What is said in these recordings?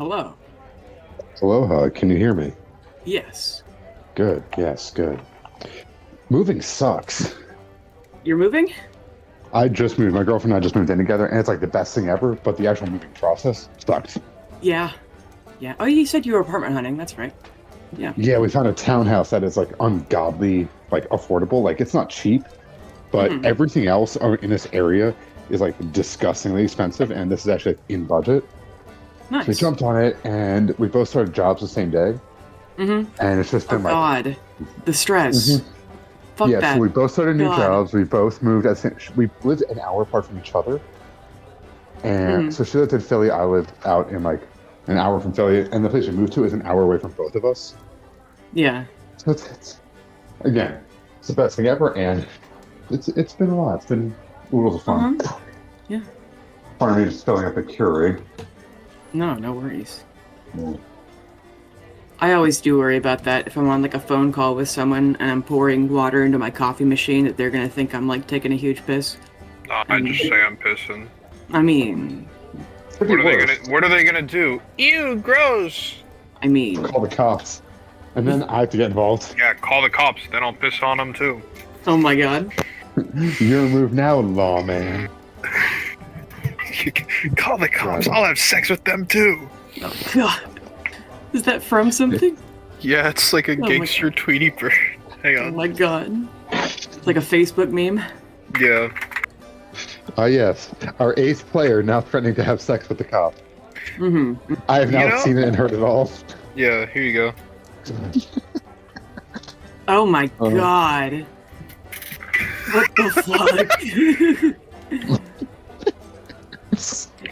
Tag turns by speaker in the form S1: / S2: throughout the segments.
S1: Hello.
S2: Aloha, can you hear me?
S1: Yes.
S2: Good, yes, good. Moving sucks.
S1: You're moving?
S2: I just moved, my girlfriend and I just moved in together, and it's like the best thing ever, but the actual moving process sucks.
S1: Yeah. Yeah. Oh, you said you were apartment hunting. That's right. Yeah.
S2: Yeah, we found a townhouse that is like ungodly, like affordable. Like it's not cheap, but everything else in this area is like disgustingly expensive, and this is actually in budget.
S1: Nice.
S2: So we jumped on it, and we both started jobs the same day. And it's just been
S1: God, the stress. Fuck
S2: yeah,
S1: that.
S2: so we both started new
S1: God.
S2: jobs. We both moved. We lived an hour apart from each other. And so she lived in Philly. I lived out in like an hour from Philly. And the place we moved to is an hour away from both of us.
S1: Yeah.
S2: So it's again, it's the best thing ever. And it's been a lot. It's been oodles of fun.
S1: Yeah.
S2: Pardon me just filling up the Keurig.
S1: No worries.
S2: Yeah.
S1: I always do worry about that if I'm on like a phone call with someone and I'm pouring water into my coffee machine that they're gonna think I'm like taking a huge piss.
S3: I just say I'm pissing.
S1: I mean,
S3: What are they gonna do? Ew, gross.
S1: I mean,
S2: Call the cops. And then I have to get involved.
S3: Yeah, call the cops. Then I'll piss on them too.
S1: oh my god.
S2: Your move now, lawman.
S3: Call the cops. I'll have sex with them too.
S1: Oh god. Is that from something?
S3: Yeah, it's like a
S1: my
S3: gangster Tweety bird. Hang
S1: Oh
S3: on.
S1: my god. It's like a Facebook meme.
S3: Yeah.
S2: Yes. Our ace player now threatening to have sex with the cop. I have now seen it and heard it all.
S3: Yeah, here you go.
S1: Oh my god. What the fuck?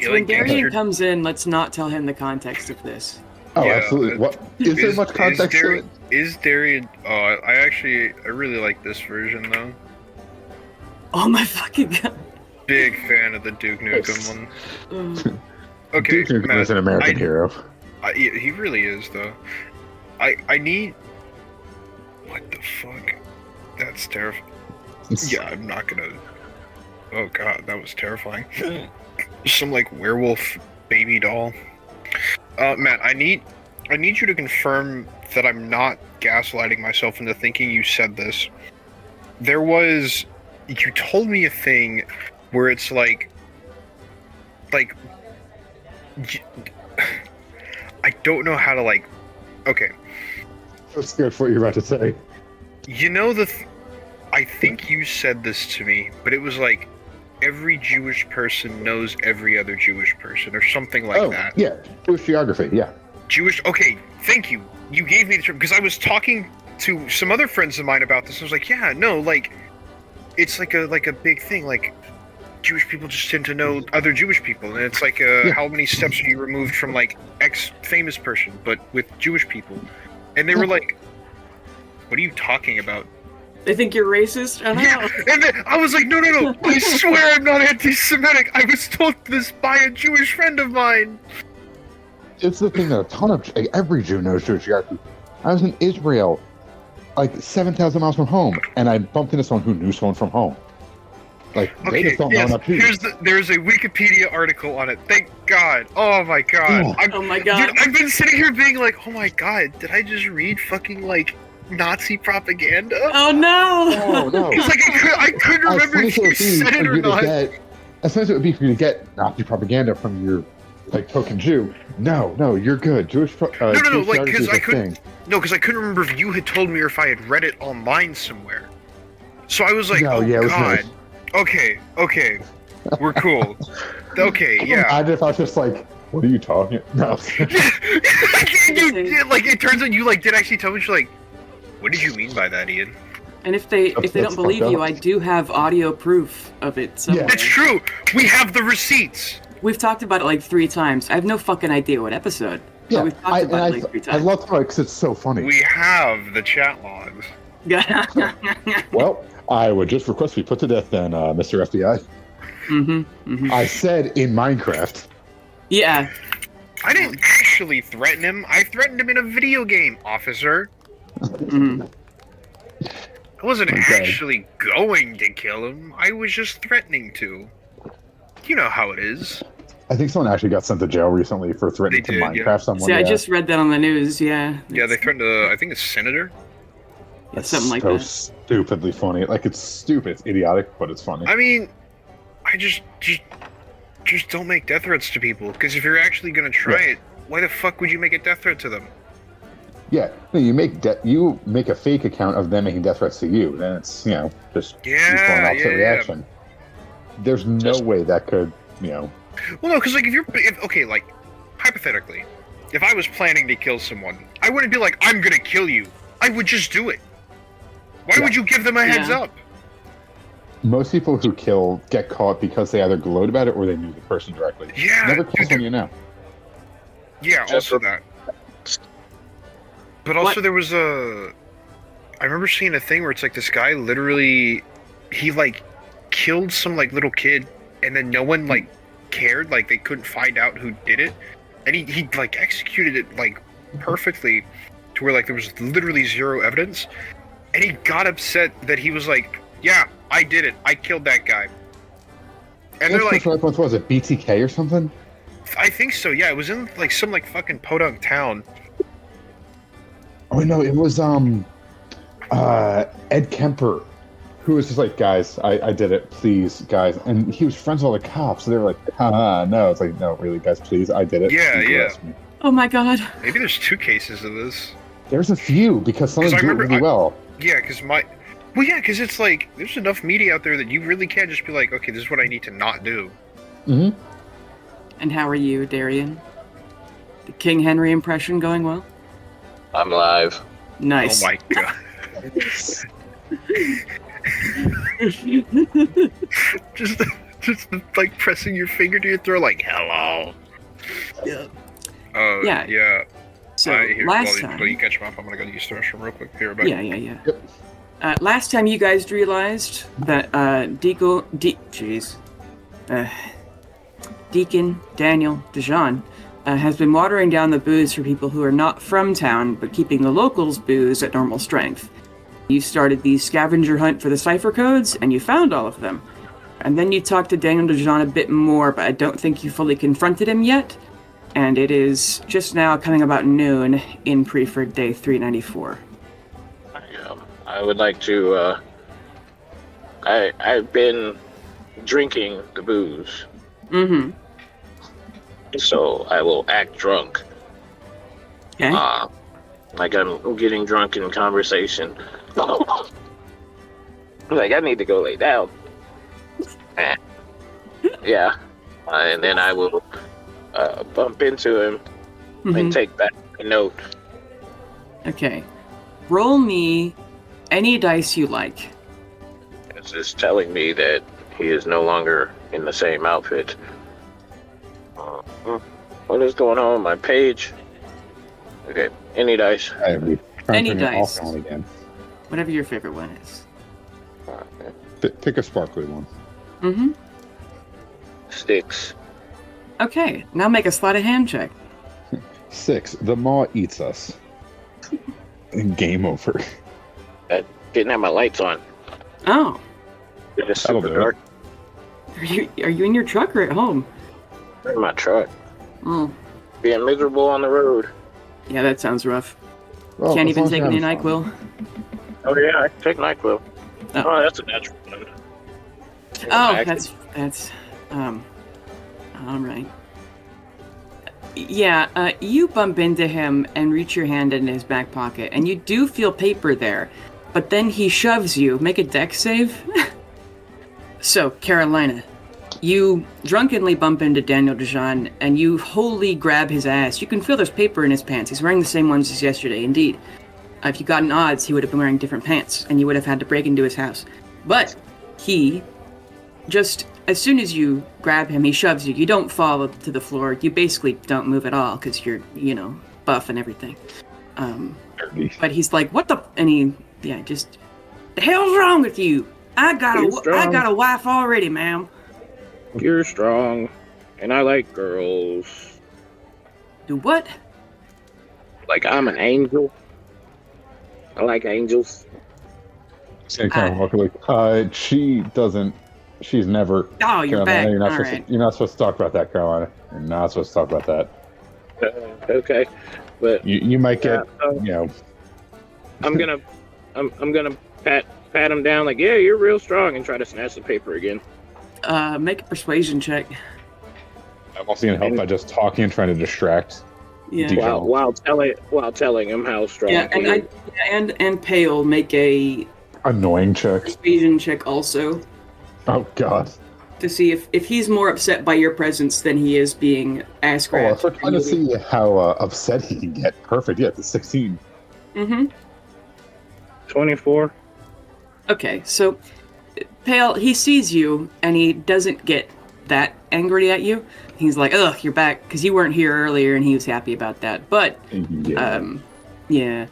S1: When Darian comes in, let's not tell him the context of this.
S2: Oh,
S3: Yeah,
S2: absolutely. What is there much context to it?
S3: Is Darian... Oh, I really like this version, though.
S1: Oh my fucking god.
S3: Big fan of the Duke Nukem one. Okay,
S2: Duke Nukem
S3: Matt,
S2: is an American hero.
S3: He really is, though. I need... What the fuck? That's terrifying. Yeah, I'm not gonna... Oh god, that was terrifying. Some, like, werewolf baby doll. Matt, I need you to confirm that I'm not gaslighting myself into thinking you said this. You told me a thing where it's like, I don't know how to, like, okay.
S2: I'm scared for what you're about to say.
S3: You know I think you said this to me, but it was like, every Jewish person knows every other Jewish person, or something like that.
S2: Yeah, Jewish geography, yeah.
S3: Okay, thank you. You gave me the term, because I was talking to some other friends of mine about this. I was like, yeah, no, like, it's like a big thing, like, Jewish people just tend to know other Jewish people, and it's like, how many steps are you removed from, like, X famous person, but with Jewish people? And they were like, what are you talking about?
S1: They think you're racist? I don't know.
S3: And then I was like, no, I swear I'm not anti-Semitic. I was told this by a Jewish friend of mine.
S2: It's the thing that every Jew knows Jewish geography. I was in Israel, like 7,000 miles from home, and I bumped into someone who knew someone from home. Like, they just don't know enough Jews.
S3: There's a Wikipedia article on it. Thank God. Oh my God.
S1: Oh my God.
S3: Dude, I've been sitting here being like, oh my God, did I just read fucking, like, Nazi propaganda?
S1: Oh no!
S2: Oh no!
S3: Because like I couldn't remember if you said it or not.
S2: As nice as it would be for you to get Nazi propaganda from your like token Jew. No, you're good. Jewish.
S3: No, like because I couldn't. No, because I couldn't remember if you had told me or if I had read it online somewhere. So I was like, oh God. Nice. Okay, we're cool. Okay, yeah.
S2: Imagine if I was just like, what are you talking? No.
S3: Like it turns out you like did actually tell me. She's like, what did you mean by that, Ian?
S1: And if they don't believe you, I do have audio proof of it somewhere.
S3: Yeah. It's true. We have the receipts.
S1: We've talked about it like 3 times. I have no fucking idea what episode.
S2: Yeah,
S1: we've talked about it like 3 times.
S2: I love it because it's so funny.
S3: We have the chat logs.
S2: Well, I would just request we put to death then, Mr. FBI. I said in Minecraft.
S1: Yeah.
S3: I didn't actually threaten him. I threatened him in a video game, officer. I wasn't actually going to kill him. I was just threatening to. You know how it is.
S2: I think someone actually got sent to jail recently for threatening
S3: They
S2: to
S3: did, yeah.
S2: Minecraft someone.
S1: See, I
S2: yeah.
S1: just read that on the news. Yeah.
S3: Yeah, they threatened I think it's senator.
S1: Yeah,
S2: That's
S1: something like
S2: so
S1: that.
S2: stupidly funny. Like, it's stupid, it's idiotic, but it's funny.
S3: I mean, I just don't make death threats to people. Because if you're actually gonna try it, why the fuck would you make a death threat to them?
S2: Yeah, no, you make a fake account of them making death threats to you. Then it's just useful and opposite reaction. There's no way that could
S3: Well, no, because like okay, like hypothetically, if I was planning to kill someone, I wouldn't be like, I'm gonna kill you. I would just do it. Why would you give them a heads up?
S2: Most people who kill get caught because they either gloat about it or they knew the person directly.
S3: Yeah,
S2: Never kill someone you know.
S3: Yeah, also that. But also there was I remember seeing a thing where it's like this guy literally, he like killed some like little kid, and then no one like cared, like they couldn't find out who did it, and he like executed it like perfectly, to where like there was literally zero evidence, and he got upset that he was like, yeah, I did it, I killed that guy, and they're like,
S2: what was it, BTK or something?
S3: I think so, yeah, it was in like some like fucking podunk town.
S2: Oh no, it was Ed Kemper, who was just like, guys, I did it, please, guys. And he was friends with all the cops, so they were like, no. It's like, no, really, guys, please, I did it.
S3: Yeah,
S2: Please
S3: yeah.
S2: arrest me.
S1: Oh my god.
S3: Maybe there's 2 cases of this.
S2: There's a few, because some of them do it really well.
S3: Yeah, because because it's like, there's enough media out there that you really can't just be like, okay, this is what I need to not do.
S2: Mm-hmm.
S1: And how are you, Darian? The King Henry impression going well?
S4: I'm live.
S1: Nice.
S3: Oh my god. just like pressing your finger to your throat, like, hello.
S1: Yeah.
S3: Yeah.
S1: So
S3: Here,
S1: last
S3: while
S1: time,
S3: you catch him up, I'm gonna go use the restroom real quick. Here, back.
S1: yeah. Last time you guys realized that Deacon Daniel DeJean has been watering down the booze for people who are not from town, but keeping the locals' booze at normal strength. You started the scavenger hunt for the cipher codes, and you found all of them. And then you talked to Daniel DeJean a bit more, but I don't think you fully confronted him yet. And it is just now coming about noon in Preford Day 394.
S4: I would like to, I've been drinking the booze.
S1: Mm-hmm.
S4: So I will act drunk.
S1: Okay.
S4: Like I'm getting drunk in conversation. Like I need to go lay down. Yeah. And then I will bump into him and take back a note.
S1: Okay. Roll me any dice you like.
S4: It's just telling me that he is no longer in the same outfit. What is going on my page? Okay, any dice.
S1: Any dice.
S2: Again.
S1: Whatever your favorite one is.
S2: Pick a sparkly one.
S1: Mm-hmm.
S4: 6.
S1: Okay, now make a sleight of hand check.
S2: 6. The maw eats us. Game over.
S4: I didn't have my lights on.
S1: Oh.
S4: They're just
S2: That'll
S4: super
S2: do it.
S4: dark.
S1: Are you in your truck or at home?
S4: In my truck.
S1: Oh.
S4: Being miserable on the road.
S1: Yeah, that sounds rough.
S2: Well,
S1: Can't
S2: as
S1: even
S2: long as
S1: take
S2: you're
S1: any
S2: having fun.
S1: NyQuil.
S4: Oh yeah, I can take NyQuil. Oh, that's a natural one.
S1: Oh, that's all right. Yeah, you bump into him and reach your hand in his back pocket, and you do feel paper there, but then he shoves you. Make a dex save. So, Carolina, you drunkenly bump into Daniel DeJean, and you wholly grab his ass. You can feel there's paper in his pants. He's wearing the same ones as yesterday, indeed. If you got an odds, he would have been wearing different pants, and you would have had to break into his house. But he just, as soon as you grab him, he shoves you. You don't fall to the floor. You basically don't move at all because you're, buff and everything. But he's like, what the? And he, just, the hell's wrong with you? I got a wife already, ma'am.
S4: You're strong, and I like girls.
S1: Do what?
S4: Like I'm an angel. I like angels.
S2: Kind of walk like, she doesn't She's never.
S1: Oh, you're
S2: Carolina,
S1: back.
S2: You're not,
S1: All
S2: supposed
S1: right.
S2: to, you're not supposed to talk about that, Carolina. You're not supposed to talk about that.
S4: Okay, but
S2: You might get,
S4: so
S2: you know.
S4: I'm gonna pat him down like, yeah, you're real strong, and try to snatch the paper again.
S1: Make a persuasion check.
S2: I'm also gonna help by just talking and trying to distract.
S1: Yeah.
S2: DJ.
S4: While telling him how strong.
S1: Yeah,
S4: he is.
S1: and Pale make a
S2: Annoying check.
S1: persuasion check also
S2: Oh God.
S1: to see if he's more upset by your presence than he is being ass
S2: Oh,
S1: grabbed.
S2: if we're trying to see how upset he can get. Perfect. Yeah, it's a 16.
S1: Mm-hmm.
S4: 24.
S1: Okay, so Pale, he sees you and he doesn't get that angry at you. He's like, "Ugh, you're back," because you weren't here earlier, and he was happy about that. But
S2: Yeah.
S1: yeah.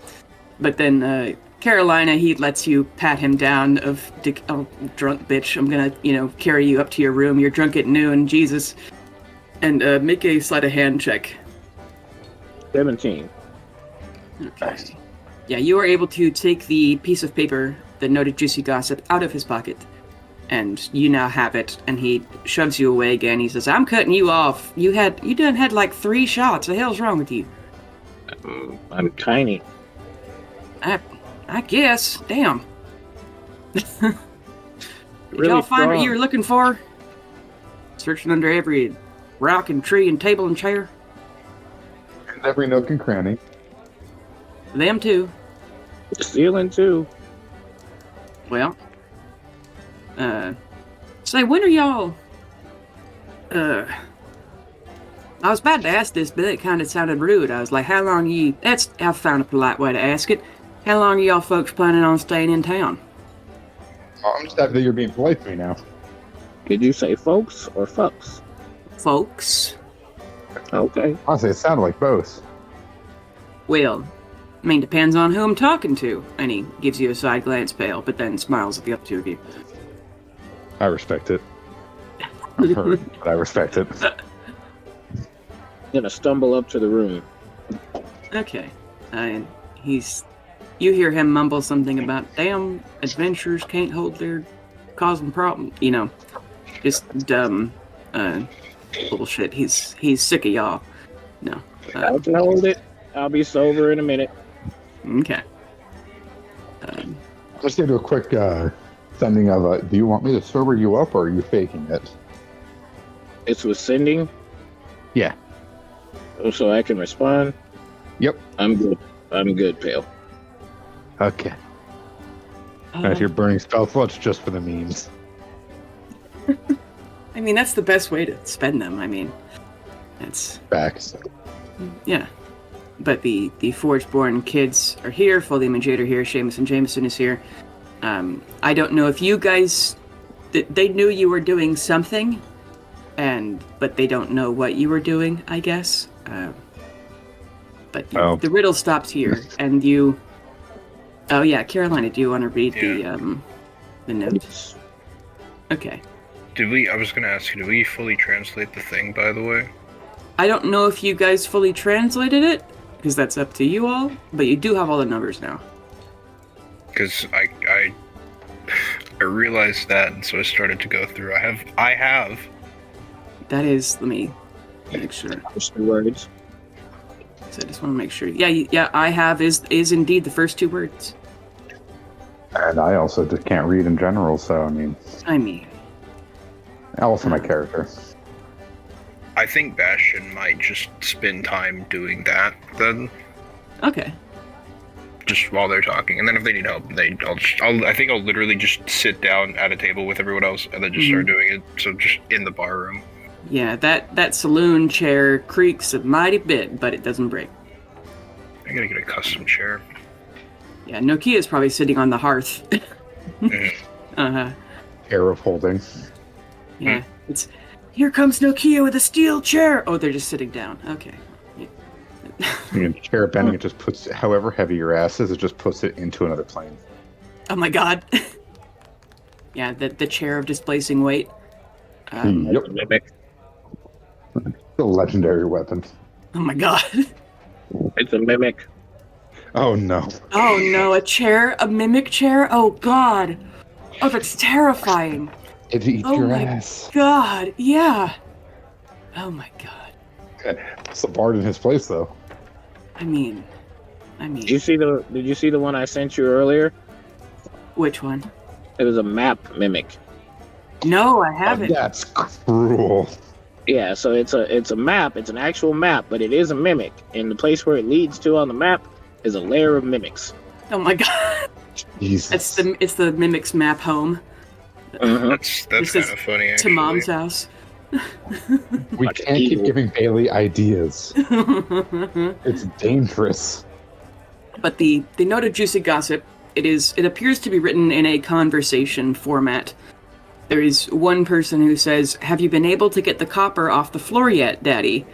S1: But then Carolina, he lets you pat him down oh, drunk bitch, I'm gonna, carry you up to your room. You're drunk at noon, Jesus. And make a sleight of hand check.
S4: 17.
S1: Okay. Yeah, you are able to take the piece of paper, the noted juicy gossip, out of his pocket. And you now have it, and he shoves you away again. He says, "I'm cutting you off. You done had like 3 shots. The hell's wrong with you?"
S4: I'm tiny.
S1: I guess. Damn. Did
S4: Really
S1: y'all find what
S4: strong.
S1: you were looking for? Searching under every rock and tree and table and chair.
S2: Every nook and cranny.
S1: Them too.
S4: Stealing too.
S1: Well. Say, when are y'all... I was about to ask this, but it kind of sounded rude. I was like, how long I found a polite way to ask it. How long are y'all folks planning on staying in town?
S2: I'm just happy that you're being polite to me now.
S4: Did you say folks or fucks?
S1: Folks?
S4: Okay.
S2: Honestly, it sounded like both.
S1: Well, depends on who I'm talking to. And he gives you a side glance, Pale, but then smiles at the other two of you.
S2: I respect it. I'm hurt, but I respect it.
S4: Gonna stumble up to the room.
S1: Okay. You hear him mumble something about, damn, adventurers can't hold their causing problems. Just dumb bullshit. He's sick of y'all. No.
S4: I'll hold it. I'll be sober in a minute.
S1: Okay.
S2: Let's do a quick sending of do you want me to sober you up or are you faking it?
S4: It's with sending.
S2: Yeah.
S4: Oh, so I can respond.
S2: Yep.
S4: I'm good, Pale.
S2: Okay. If you're burning spell slots just for the memes.
S1: That's the best way to spend them. That's...
S2: Facts.
S1: Yeah. But the Forgeborn kids are here, Fully and Jade are here, Seamus and Jameson is here. I don't know if you guys... They knew you were doing something, but they don't know what you were doing, I guess. But the riddle stops here, and you... Oh yeah, Carolina, do you want to read the notes? Okay.
S3: I was gonna ask you, did we fully translate the thing, by the way?
S1: I don't know if you guys fully translated it, because that's up to you all, but you do have all the numbers now.
S3: Because I realized that, and so I started to go through. I have.
S1: That is, let me make sure.
S4: Just the words.
S1: So I just want to make sure. Yeah, I have is indeed the first 2 words.
S2: And I also just can't read in general, so also my character.
S3: I think Bastion might just spend time doing that then.
S1: Okay.
S3: Just while they're talking, and then if they need help, I think I'll literally just sit down at a table with everyone else and then just start doing it. So just in the bar room.
S1: Yeah, that saloon chair creaks a mighty bit, but it doesn't break.
S3: I gotta get a custom chair.
S1: Yeah, Nokia's probably sitting on the hearth. Uh-huh.
S2: Air of holding.
S1: Yeah, it's... Here comes Nokia with a steel chair! Oh, they're just sitting down. Okay. Yeah.
S2: Chair bending, it just puts, however heavy your ass is, it just puts it into another plane.
S1: Oh my god. Yeah, the chair of displacing weight.
S2: Yep.
S4: Mimic.
S2: The legendary weapon.
S1: Oh my god.
S4: It's a mimic.
S2: Oh no.
S1: Oh no, a mimic chair? Oh god. Oh, that's terrifying.
S2: It eats
S1: Oh
S2: your
S1: my
S2: ass.
S1: God, yeah. Oh my God.
S2: It's the bard in his place, though.
S1: I mean,
S4: Did you see the one I sent you earlier?
S1: which one?
S4: It was a map mimic.
S1: No, I
S2: Oh,
S1: haven't.
S2: that's cruel.
S4: Yeah, so it's a map. It's an actual map, but it is a mimic. And the place where it leads to on the map is a lair of mimics.
S1: Oh my God.
S2: Jesus.
S1: It's the Mimic's map home.
S3: That's
S1: This
S3: kind
S1: is
S3: of funny,
S1: To
S3: actually.
S1: Mom's house.
S2: We
S4: Like
S2: can't keep
S4: evil.
S2: giving Bailey ideas. It's dangerous.
S1: But the noted juicy gossip, it appears to be written in a conversation format. There is one person who says, "Have you been able to get the copper off the floor yet, Daddy?"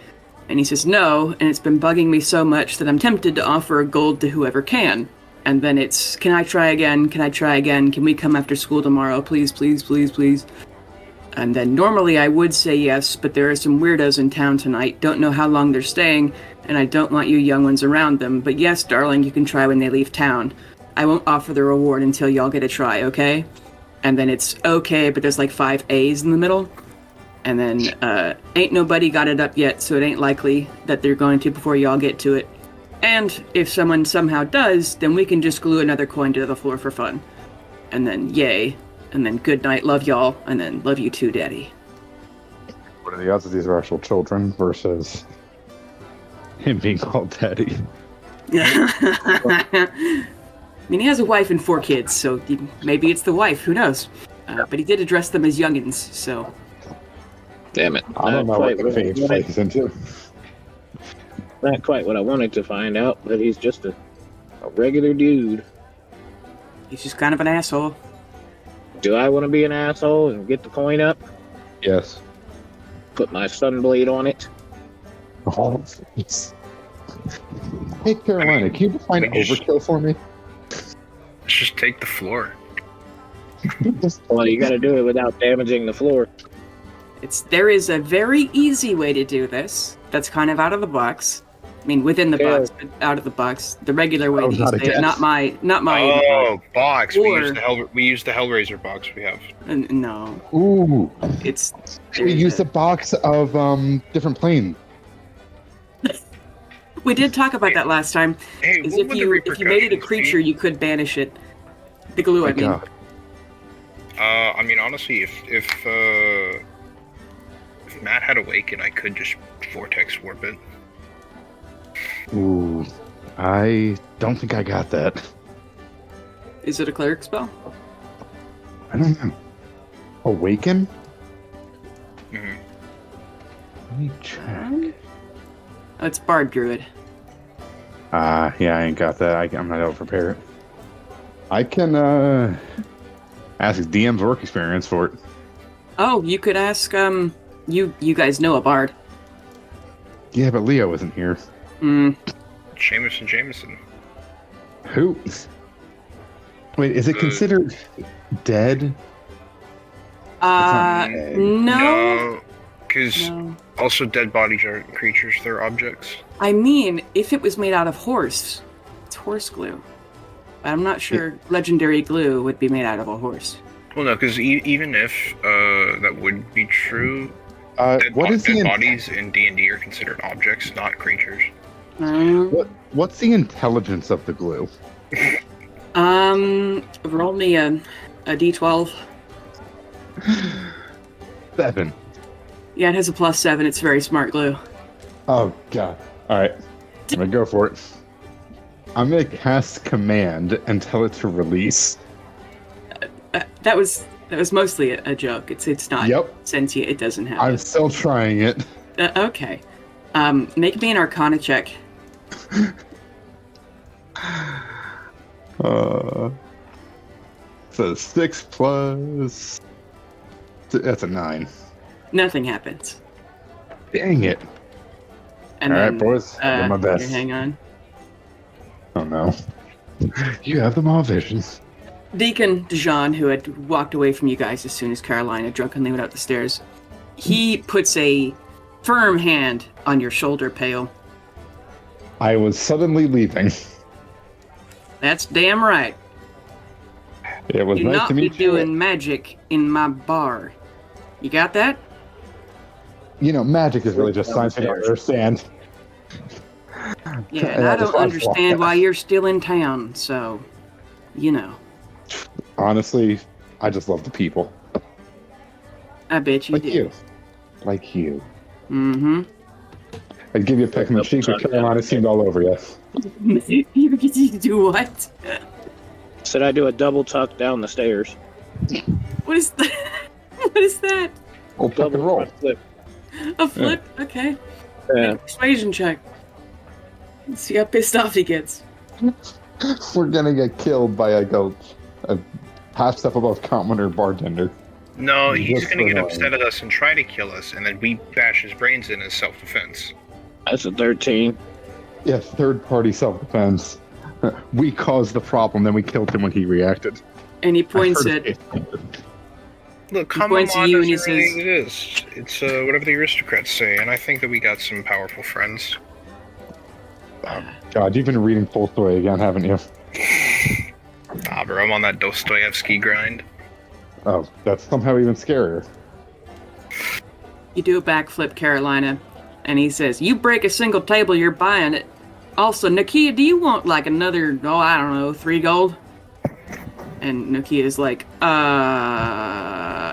S1: And he says, "No, and it's been bugging me so much that I'm tempted to offer a gold to whoever can." And then it's, "Can I try again? Can I try again? Can we come after school tomorrow? Please, please, please, please." And then normally I would say yes, but there are some weirdos in town tonight. Don't know how long they're staying, and I don't want you young ones around them. But yes, darling, you can try when they leave town. I won't offer the reward until y'all get a try, okay? And then it's okay, but there's like 5 A's in the middle. And then ain't nobody got it up yet, so it ain't likely that they're going to before y'all get to it. And if someone somehow does, then we can just glue another coin to the floor for fun. And then yay. And then good night, love y'all, and then love you too, Daddy.
S2: What are the odds that these are actual children versus him being called Daddy?
S1: I mean, he has a wife and 4 kids, so maybe it's the wife, who knows? But he did address them as youngins, so...
S4: Damn it!
S2: I don't know what the face
S4: what
S2: plays into.
S4: not quite what I wanted to find out, but he's just a regular dude.
S1: He's just kind of an asshole.
S4: Do I want to be an asshole and get the coin up?
S2: Yes.
S4: Put my sunblade on it?
S2: Oh, hey, Carolina, can you define overkill for me?
S3: Let's just take the floor.
S4: Well, you got to do it without damaging the floor.
S1: There is a very easy way to do this. That's kind of out of the box. I mean, within the box, but out of the box. The regular way
S2: Oh,
S1: that
S2: not
S1: you say it,
S2: again.
S1: not my.
S3: Oh, box.
S1: Or-
S3: We use the Hellraiser box we have.
S1: No,
S2: Ooh.
S1: it's.
S2: We used a box of different plane.
S1: We did talk about that last time.
S3: Hey,
S1: Is
S3: what
S1: if
S3: would the
S1: you made it a
S3: repercussions
S1: creature,
S3: be?
S1: you could banish it. The glue, I mean.
S2: God.
S3: I mean, honestly, if Matt had awakened, I could just vortex warp it.
S2: Ooh. I don't think I got that.
S1: Is it a cleric spell?
S2: I don't know. Awaken?
S3: Mhm.
S2: Let me check.
S1: Oh, it's Bard Druid.
S2: Yeah, I ain't got that. I'm not able to prepare it. I can ask DM's work experience for it.
S1: Oh, you could ask. You guys know a Bard.
S2: Yeah, but Leo isn't here.
S3: Jameson.
S2: Who? Wait, is it considered dead? not dead.
S1: No.
S3: Because
S1: No.
S3: also dead bodies aren't creatures; they're objects.
S1: I mean, if it was made out of horse, it's horse glue. I'm not sure legendary glue would be made out of a horse.
S3: Well, no, because even if that would be true, dead bodies in D&D are considered objects, not creatures.
S2: What's the intelligence of the glue?
S1: Roll me a d12.
S2: 7.
S1: Yeah, it has a +7. It's very smart glue.
S2: Oh god. Alright. I'm gonna go for it. I'm gonna cast command and tell it to release.
S1: That was mostly a joke. It's not sentient. It doesn't have.
S2: I'm still trying it.
S1: Okay. Make me an Arcana check.
S2: So 6 plus. That's a 9.
S1: Nothing happens.
S2: Dang it.
S1: And
S2: Alright,
S1: then,
S2: boys. I'll do my best.
S1: Hang on.
S2: Oh no. You have them all visions.
S1: Deacon Dijon, who had walked away from you guys as soon as Carolina drunkenly went up the stairs, he puts a firm hand on your shoulder, Pale.
S2: I was suddenly leaving.
S1: That's damn right.
S2: It was
S1: Do
S2: nice
S1: not
S2: to
S1: be
S2: meet you.
S1: doing magic in my bar. You got that?
S2: You know, magic is really just science we don't understand.
S1: Yeah,
S2: And
S1: and I
S2: just
S1: don't
S2: watched
S1: understand
S2: that.
S1: why you're still in town, so, you know.
S2: Honestly, I just love the people.
S1: I bet you
S2: Like
S1: do.
S2: you. Like you.
S1: Mm-hmm.
S2: I'd give you a peckham cheek, but Carolina seemed all over you.
S1: You get to do what?
S4: Said I do a double tuck down the stairs.
S1: What is that? What is that?
S2: Oh, fucking
S4: Double
S2: roll.
S4: front flip.
S1: A flip? Okay.
S4: Yeah.
S1: Persuasion check. Let's see how pissed off he gets.
S2: We're gonna get killed by a half step above commoner bartender.
S3: No, he's
S2: Just
S3: gonna get
S2: for
S3: upset at us and try to kill us, and then we bash his brains in as self-defense.
S4: That's a 13.
S2: Yeah, third party self defense. We caused the problem, then we killed him when he reacted.
S1: And he points at
S3: Look,
S1: He
S3: common
S1: points
S3: law
S1: at you
S3: doesn't
S1: and he
S3: really
S1: says-
S3: exist. It's whatever the aristocrats say, and I think that we got some powerful friends.
S2: God, you've been reading Tolstoy again, haven't you?
S3: Ah, bro, I'm on that Dostoevsky grind.
S2: Oh, that's somehow even scarier.
S1: You do a backflip, Carolina, and he says, "You break a single table, you're buying it. Also, Nakia, do you want like another, I don't know, 3 gold?" And Nakia is like,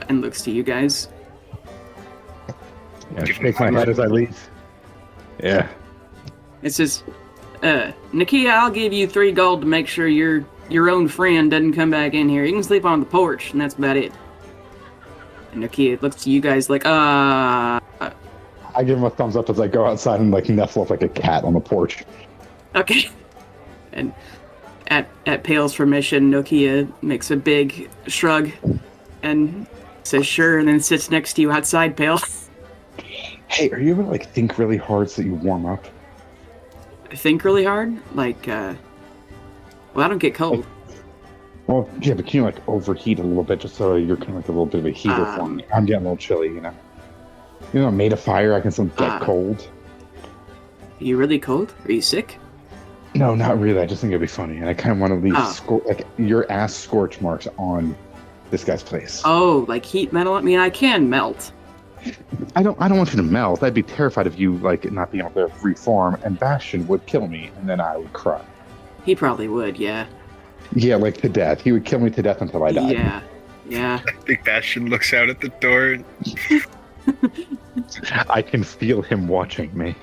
S1: and looks to you guys.
S2: Yeah,
S3: Give him
S2: shake my head as I leave. Yeah.
S1: It says, Nakia, I'll give you 3 gold to make sure your own friend doesn't come back in here. You can sleep on the porch, and that's about it. And Nakia looks to you guys like,
S2: I give him a thumbs up as I go outside and like nestle up like a cat on the porch.
S1: okay. And at Pale's permission, Nokia makes a big shrug and says sure, and then sits next to you outside, Pale.
S2: Hey, are you ever like think really hard so that you warm up?
S1: Think really hard? Like, well, I don't get cold.
S2: Well, yeah, but can you like overheat a little bit just so you're kind of like a little bit of a heater for me? I'm getting a little chilly, you know. You know, I'm made of fire. I can still get cold.
S1: Are you really cold? Are you sick?
S2: No, not really. I just think it'd be funny, and I kind of want to leave
S1: Oh.
S2: like your ass scorch marks on this guy's place.
S1: Oh, like heat metal? I mean, I can melt.
S2: I don't want you to melt. I'd be terrified of you like not being able to reform, and Bastion would kill me, and then I would cry.
S1: He probably would, yeah.
S2: Yeah, like to death. He would kill me to death until I died.
S1: Yeah.
S3: I think Bastion looks out at the door.
S2: I can feel him watching me.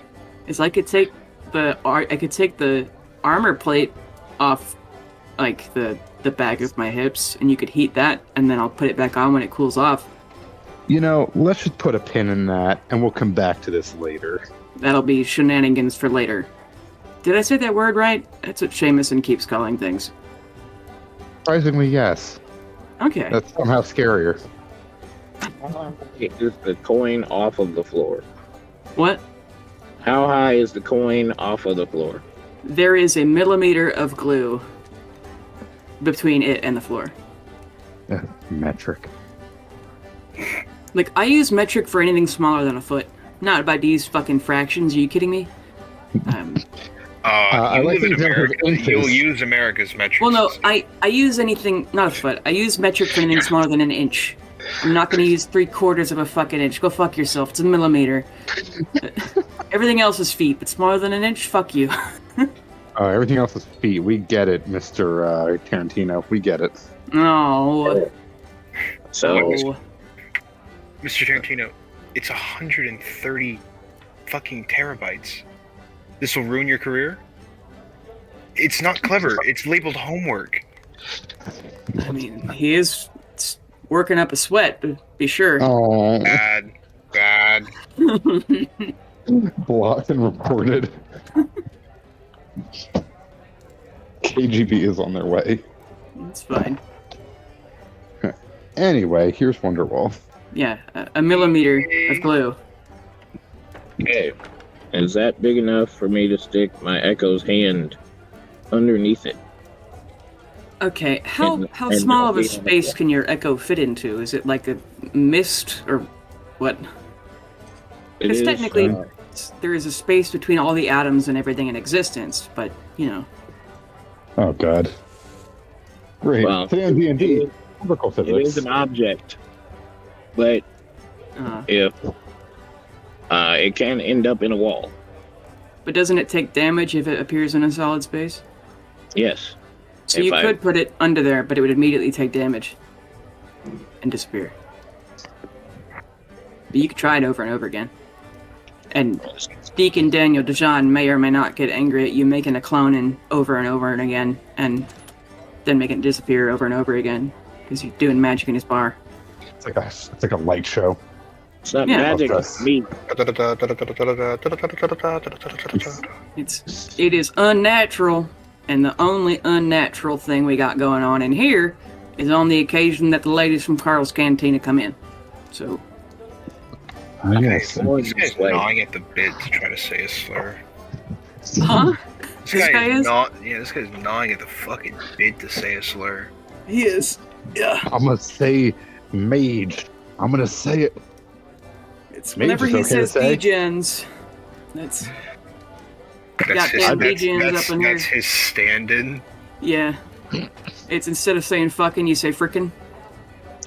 S1: It's like I could take the armor plate off, like the back of my hips, and you could heat that, and then I'll put it back on when it cools off.
S2: You know, let's just put a pin in that, and we'll come back to this later.
S1: That'll be shenanigans for later. Did I say that word right? That's what Jameson keeps calling things.
S2: Surprisingly, yes.
S1: Okay.
S2: That's somehow scarier.
S4: Is the coin off of the floor?
S1: What?
S4: How high is the coin off of the floor?
S1: There is a millimeter of glue between it and the floor.
S2: Metric.
S1: Like, I use metric for anything smaller than a foot. Not about these fucking fractions. Are you kidding me?
S2: I
S3: You
S2: like
S3: live in
S2: the example of
S3: America.
S2: inches.
S3: You'll use America's metric
S1: Well, no,
S3: system.
S1: I use anything, not a foot. I use metric for anything smaller than an inch. I'm not going to use 3/4 of a fucking inch. Go fuck yourself. It's a millimeter. Everything else is feet, but smaller than an inch? Fuck you.
S2: Everything else is feet. We get it, Mr. Tarantino. We get it.
S1: No.
S4: So
S3: Mr. Tarantino, it's 130 fucking terabytes. This will ruin your career? It's not clever. It's labeled homework.
S1: I mean, he is working up a sweat, but be sure.
S2: Oh,
S3: Bad.
S2: blocked and reported. KGB is on their way.
S1: It's fine.
S2: Anyway, here's Wonderwall.
S1: Yeah, a millimeter of glue.
S4: hey, is that big enough for me to stick my Echo's hand underneath it?
S1: Okay, how
S4: And
S1: small of a
S4: be-
S1: space can your echo fit into? Is it like a mist or what?
S4: It
S1: Because
S4: is,
S1: technically, there is a space between all the atoms and everything in existence, but, you know.
S2: Oh, God. Great.
S4: Well,
S2: Today on D&D, particle
S4: it is
S2: physics.
S4: an object, but if it can end up in a wall.
S1: But doesn't it take damage if it appears in a solid space?
S4: Yes.
S1: So
S4: If
S1: you
S4: I-
S1: could put it under there, but it would immediately take damage and disappear. But you could try it over and over again. And Deacon Daniel DeJean may or may not get angry at you making a clone and over and again, and then making it disappear over and over again because you're doing magic in his bar.
S2: It's like a light show.
S4: It's not
S1: Yeah.
S4: magic.
S2: Love
S4: It's me.
S1: It is unnatural, and the only unnatural thing we got going on in here is on the occasion that the ladies from Carl's Cantina come in. So,
S2: Yes.
S3: This guy's gnawing at the bit to try to say a slur.
S1: huh?
S3: This guy
S1: is?
S3: this guy's gnawing at the fucking bit to say a slur.
S1: He is. Yeah.
S2: I'm gonna say mage. I'm gonna say it.
S1: It's
S2: Mage
S1: whenever
S2: is
S1: he
S2: okay to
S1: says
S2: say.
S1: degens, that's
S3: That's his,
S1: Goddamn
S3: that's,
S1: DJs
S3: that's,
S1: up in here.
S3: that's his stand-in.
S1: yeah. It's instead of saying fucking, you say frickin'.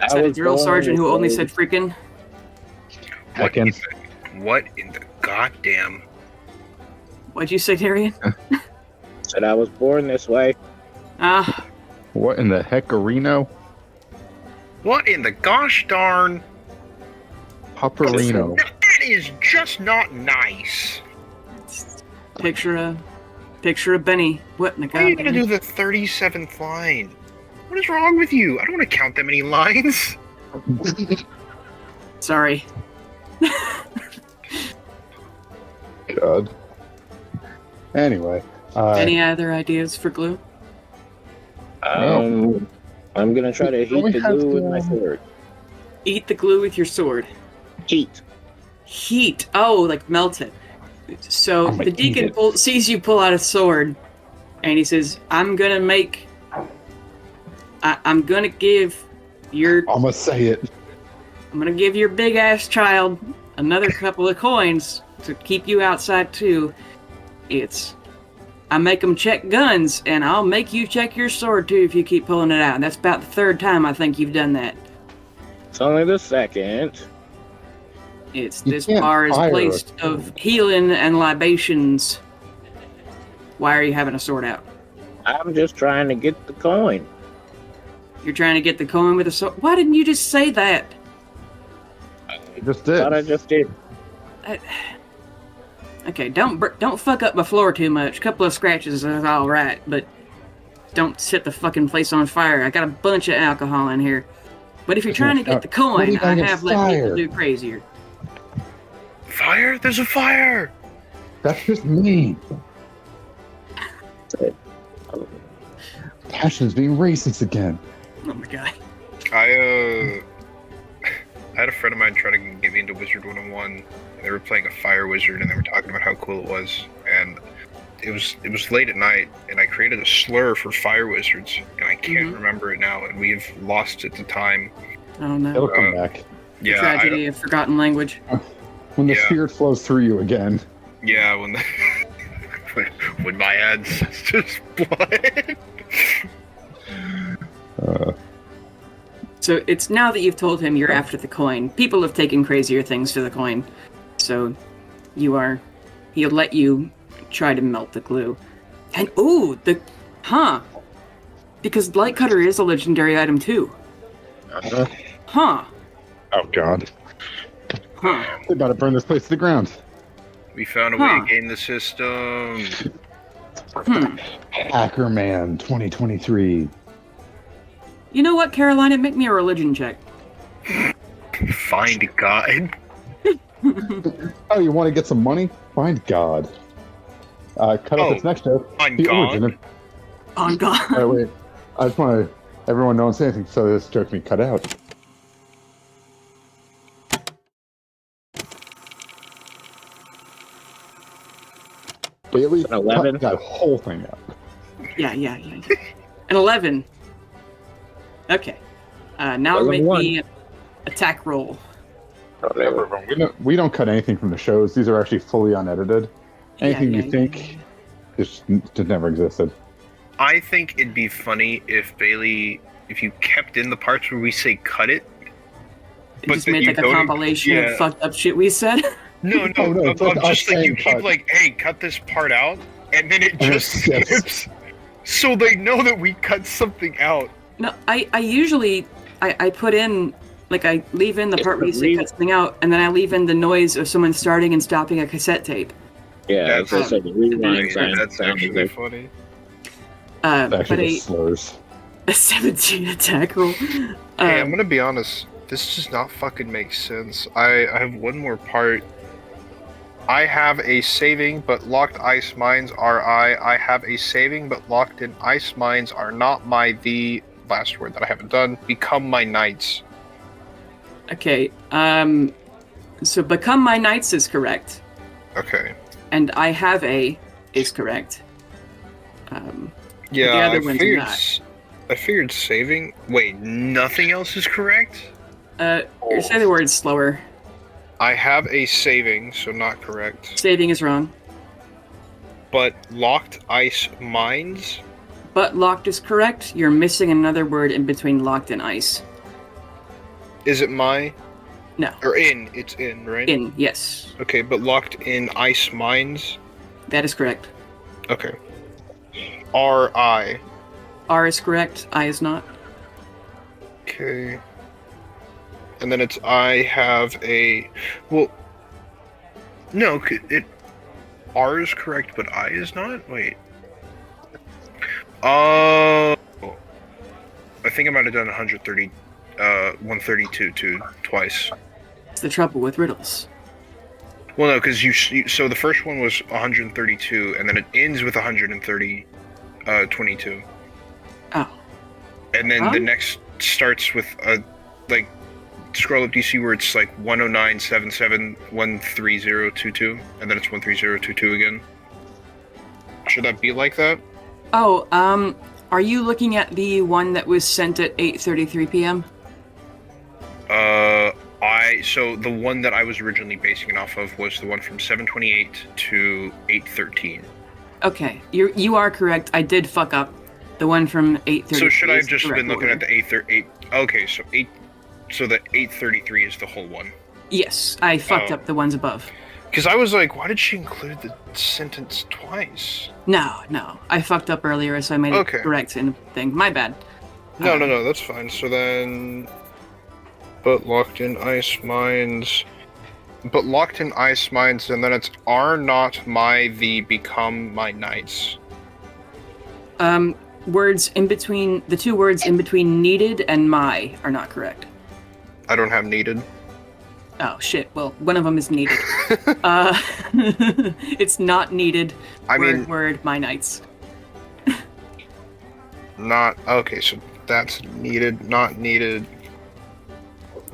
S4: I
S1: Is that a
S4: was
S1: drill
S4: born
S1: sergeant who
S4: this
S1: only
S4: way.
S1: said freaking?
S3: What in the goddamn?
S1: What'd you say, Darian?
S4: Said I was born this way.
S1: Ah,
S2: What in the heck, Reno?
S3: What in the gosh darn?
S2: Paparino.
S3: That is just not nice.
S1: picture of Benny. What in the
S3: How are you gonna
S1: goddamn?
S3: do the 37th line? What is wrong with you? I don't want to count that many lines.
S1: Sorry.
S2: God. Anyway.
S1: Any other ideas for glue?
S4: I'm gonna try to heat
S2: we
S4: the
S2: have
S4: glue with
S2: to,
S4: my sword.
S1: Eat the glue with your sword.
S4: Heat.
S1: Heat. Oh, like melt it. So
S2: I'm gonna
S1: the deacon
S2: eat it.
S1: sees you pull out a sword, and he says, I'm gonna give your big ass child another couple of coins to keep you outside too. I make them check guns, and I'll make you check your sword too if you keep pulling it out. And that's about the third time I think you've done that.
S4: It's only the second.
S1: This
S2: can't
S1: bar is
S2: fire
S1: placed
S2: a-
S1: of healing and libations. Why are you having a sword out?
S4: I'm just trying to get the coin.
S1: You're trying to get the coin with a sword. Why didn't you just say that?
S2: You just did.
S4: Thought I just did.
S1: Okay, don't fuck up my floor too much. Couple of scratches is all right, but don't set the fucking place on fire. I got a bunch of alcohol in here. But if you're trying to get the
S2: What are
S1: coin,
S2: you
S1: I
S2: gonna
S1: have let
S2: fire?
S1: people do crazier.
S3: Fire? There's a fire!
S2: That's just me. Passion's being racist again.
S1: Oh my god.
S3: I had a friend of mine try to get me into Wizard 101. And they were playing a fire wizard, and they were talking about how cool it was. And it was late at night, and I created a slur for fire wizards, and I can't remember it now. And we've lost it to time.
S1: Oh no.
S2: It'll come back.
S1: The
S3: Yeah,
S1: tragedy of forgotten language.
S2: When the
S3: Yeah.
S2: spirit flows through you again.
S3: yeah, when the when my ancestors' blood.
S1: So it's now that you've told him you're after the coin. People have taken crazier things for the coin. So he'll let you try to melt the glue. And because light cutter is a legendary item too. Huh.
S2: Oh god.
S1: Huh.
S2: They about to burn this place to the ground.
S3: We found a way to game the system.
S2: Hacker Man 2023.
S1: You know what, Carolina? Make me a religion check.
S3: Find God.
S2: Oh, you want to get some money? Find God. Cut off its next joke.
S3: Find
S2: The
S3: God?
S2: origin of...
S1: On God.
S2: Oh, wait. I just want everyone don't say anything so this joke can be cut out. Bailey,
S4: An 11?
S2: cut that whole thing out.
S1: Yeah. An 11. Okay. Now make
S4: 11-1.
S1: me an attack roll.
S2: We don't cut anything from the shows. These are actually fully unedited. Anything
S1: Yeah,
S2: you think just never existed.
S3: I think it'd be funny if Bailey, if you kept in the parts where we say cut it.
S1: It
S3: But
S1: just
S3: then
S1: made
S3: you
S1: like a
S3: don't-
S1: compilation
S3: yeah.
S1: of fucked up shit we said.
S3: No,
S2: Oh, no, it's like
S3: I'm
S2: us
S3: just like you
S2: saying
S3: keep
S2: cut.
S3: like, hey, cut this part out, and then it
S2: And
S3: just
S2: it's-
S3: skips, so they know that we cut something out.
S1: No, I usually I put in like I leave in the
S4: It's
S1: part where you say
S4: re-
S1: cut something out, and then I leave in the noise of someone starting and stopping a cassette tape.
S4: Yeah,
S3: That's-
S4: that's like the rewind
S1: That's
S4: sign.
S3: That's
S4: sound
S3: actually
S4: is
S3: funny.
S1: But
S2: Actually,
S1: a
S2: the slurs.
S1: 17 attack roll.
S3: Hey, I'm gonna be honest. This does not fucking make sense. I have one more part. I have a saving, but locked ice mines are I have a saving, but locked in ice mines are not my the last word that I haven't done. Become my knights.
S1: Okay. So become my knights is correct,
S3: Okay.
S1: and I have a is correct.
S3: Yeah,
S1: the other
S3: I
S1: ones are
S3: figured.
S1: not.
S3: I figured saving. Wait, nothing else is correct.
S1: Say the word slower.
S3: I have a saving, so not correct.
S1: Saving is wrong.
S3: But locked ice mines.
S1: But locked is correct. You're missing another word in between locked and ice.
S3: Is it my?
S1: No.
S3: Or in? It's in, right?
S1: In, yes.
S3: Okay, but locked in ice mines.
S1: That is correct.
S3: Okay. R-I.
S1: R is correct. I is not.
S3: Okay. And then it's I have a... Well... No, it... R is correct, but I is not? Wait. Oh... I think I might have done 132 too, twice.
S1: It's the trouble with riddles.
S3: Well, no, because so the first one was 132, and then it ends with 22.
S1: Oh.
S3: And then the next starts with a, like, scroll up DC where it's like 10977130022, and then it's 13022 again. Should that be like that?
S1: Oh, are you looking at the one that was sent at 8:33 p.m.?
S3: So the one that I was originally basing it off of was the one from 7:28 to 8:13.
S1: Okay, you are correct. I did fuck up. The one from 8:33.
S3: So should I have
S1: is
S3: just
S1: the
S3: been
S1: correct
S3: looking
S1: order.
S3: at the 8:38? Okay, so the 8:33 is the whole one.
S1: Yes, I fucked
S3: Oh.
S1: up the ones above.
S3: Because I was like, why did she include the sentence twice?
S1: No, I fucked up earlier, so I made
S3: Okay.
S1: it correct in the thing. My bad.
S3: No, that's fine. So then, but locked in ice mines, and then it's are not my the become my knights.
S1: Words in between, the two words in between needed and my are not correct.
S3: I don't have needed.
S1: Oh shit, well, one of them is needed. It's not needed. Word, my knights.
S3: Not okay. So that's needed, not needed.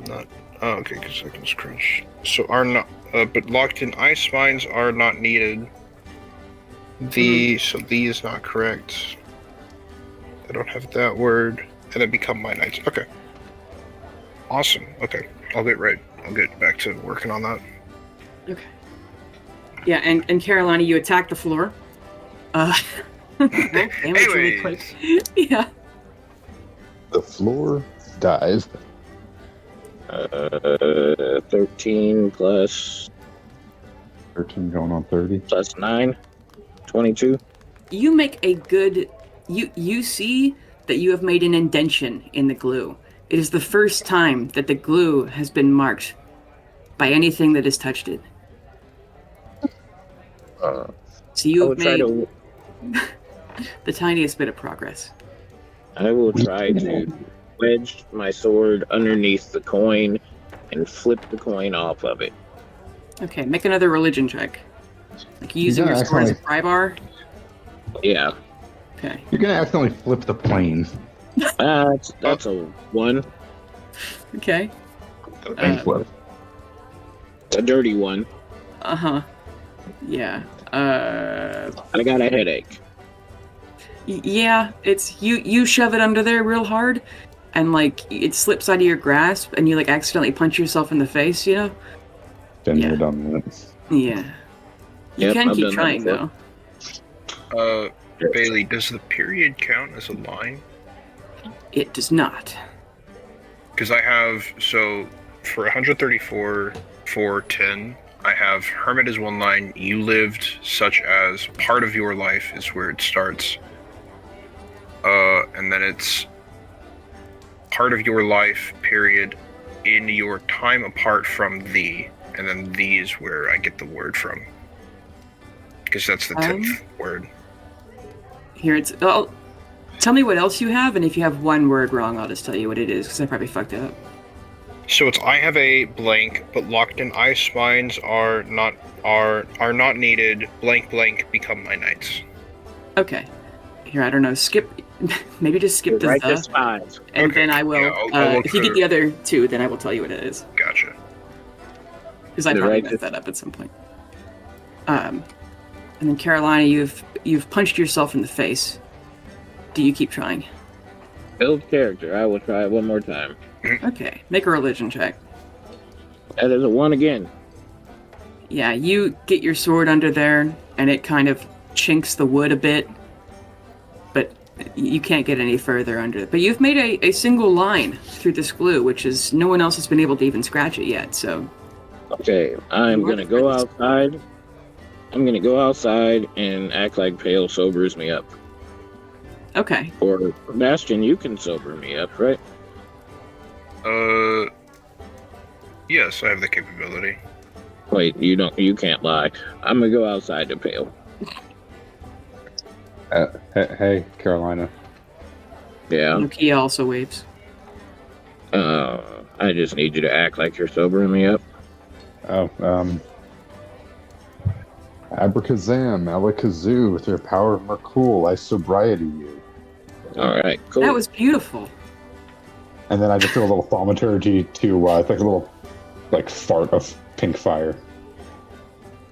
S3: Not okay. Because I can scrunch. So are not, but locked in ice mines are not needed. So the is not correct. I don't have that word, and then become my knights. Okay. Awesome. Okay, I'll get back to working on that.
S1: Okay. Yeah, and Carolina, you attack the floor. Damage really quick. Yeah.
S2: The floor dies.
S4: 13 plus
S2: 13 going on 30.
S4: plus 9, 22.
S1: You make a good. You see that you have made an indention in the glue. It is the first time that the glue has been marked by anything that has touched it. So
S4: I
S1: you
S4: will
S1: have
S4: try
S1: made
S4: to.
S1: the tiniest bit of progress.
S4: I will try to wedge my sword underneath the coin and flip the coin off of it.
S1: Okay, make another religion check. Like using
S2: gonna
S1: your sword as a
S2: accidentally-
S1: pry bar.
S4: Yeah,
S1: Okay.
S2: You're gonna accidentally flip the plane.
S4: that's a 1,
S1: Okay.
S2: The plane flip.
S4: a dirty 1.
S1: Uh-huh. Yeah.
S4: I got a headache.
S1: Yeah, it's you shove it under there real hard and like it slips out of your grasp and you like accidentally punch yourself in the face, you know?
S2: Then
S1: Yeah.
S2: you're done with it.
S1: Yeah. You
S4: Yep,
S1: can
S4: I've
S1: keep
S4: done that
S1: trying
S4: before.
S1: though.
S3: Bailey, does the period count as a line?
S1: It does not.
S3: Because I have, so for 134, 410, I have Hermit is one line, you lived, such as part of your life is where it starts. And then it's part of your life, period, in your time apart from thee. And then thee is where I get the word from. Because that's the 10th word.
S1: Here it's. Oh, tell me what else you have, and if you have one word wrong, I'll just tell you what it is, because I probably fucked it up.
S3: So it's I have a blank, but locked in ice mines are not needed. Blank blank become my knights.
S1: Okay. Here, I don't know. Skip. Maybe just skip the
S4: Righteous
S1: the,
S4: spies.
S1: and
S3: Okay.
S1: then I will.
S3: Yeah, I'll look
S1: if you
S3: for-
S1: get the other two, then I will tell you what it is,
S3: Gotcha.
S1: because I
S4: The
S1: probably
S4: righteous-
S1: messed that up at some point. And then Carolina, you've punched yourself in the face. Do you keep trying?
S4: Build character. I will try it one more time.
S1: Okay. Make a religion check.
S4: That is a 1 again.
S1: Yeah, you get your sword under there, and it kind of chinks the wood a bit, but you can't get any further under it. But you've made a single line through this glue, which is no one else has been able to even scratch it yet. So
S4: Okay, I'm gonna go outside. I'm gonna go outside and act like Pale sobers me up.
S1: okay,
S4: Or Bastion, you can sober me up, right?
S3: Yes, I have the capability.
S4: Wait, you can't lie. I'm gonna go outside to Pale.
S2: Hey, Carolina.
S4: Yeah.
S1: Nokia also waves.
S4: I just need you to act like you're sobering me up.
S2: Oh, Abracazam, Alakazoo, through the power of Mercool, I sobriety you.
S4: Alright, cool.
S1: That was beautiful.
S2: And then I just do a little thaumaturgy to, it's like a little, like, fart of pink fire.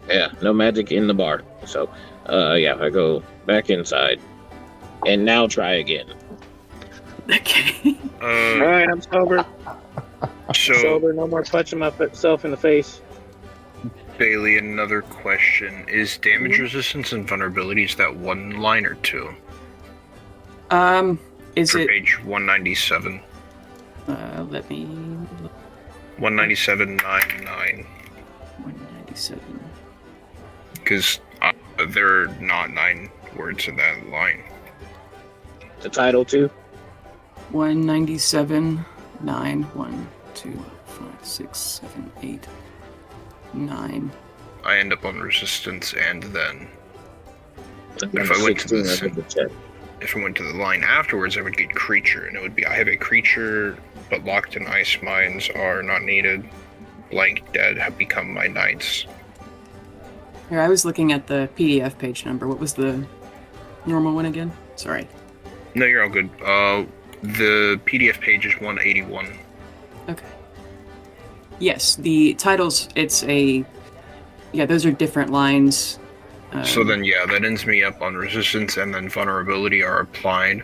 S4: Yeah, no magic in the bar. So, yeah, I go back inside. And now try again.
S1: Okay.
S4: Alright, I'm sober.
S3: So
S4: Sober, no more punching myself in the face.
S3: Bailey, another question: is damage resistance and vulnerability, is that one line or two?
S1: Is
S3: For
S1: it?
S3: page 197,
S1: Let me.
S3: 197.99.
S1: 197.
S3: Because there are not 9 words in that line.
S4: The title too?
S1: 197. 9. 1, 2, 5, 6, 7, 8, 9.
S3: I end up on resistance, and then
S4: If
S3: I went to the if I went to the line afterwards, I would get creature, and it would be I have a creature, but locked in ice mines are not needed. Blank dead have become my knights.
S1: Here, I was looking at the PDF page number. What was the normal one again? Sorry.
S3: No, you're all good. The PDF page is 181.
S1: Okay. Yes, the titles, yeah, those are different lines.
S3: So then, yeah, that ends me up on resistance, and then vulnerability are applied,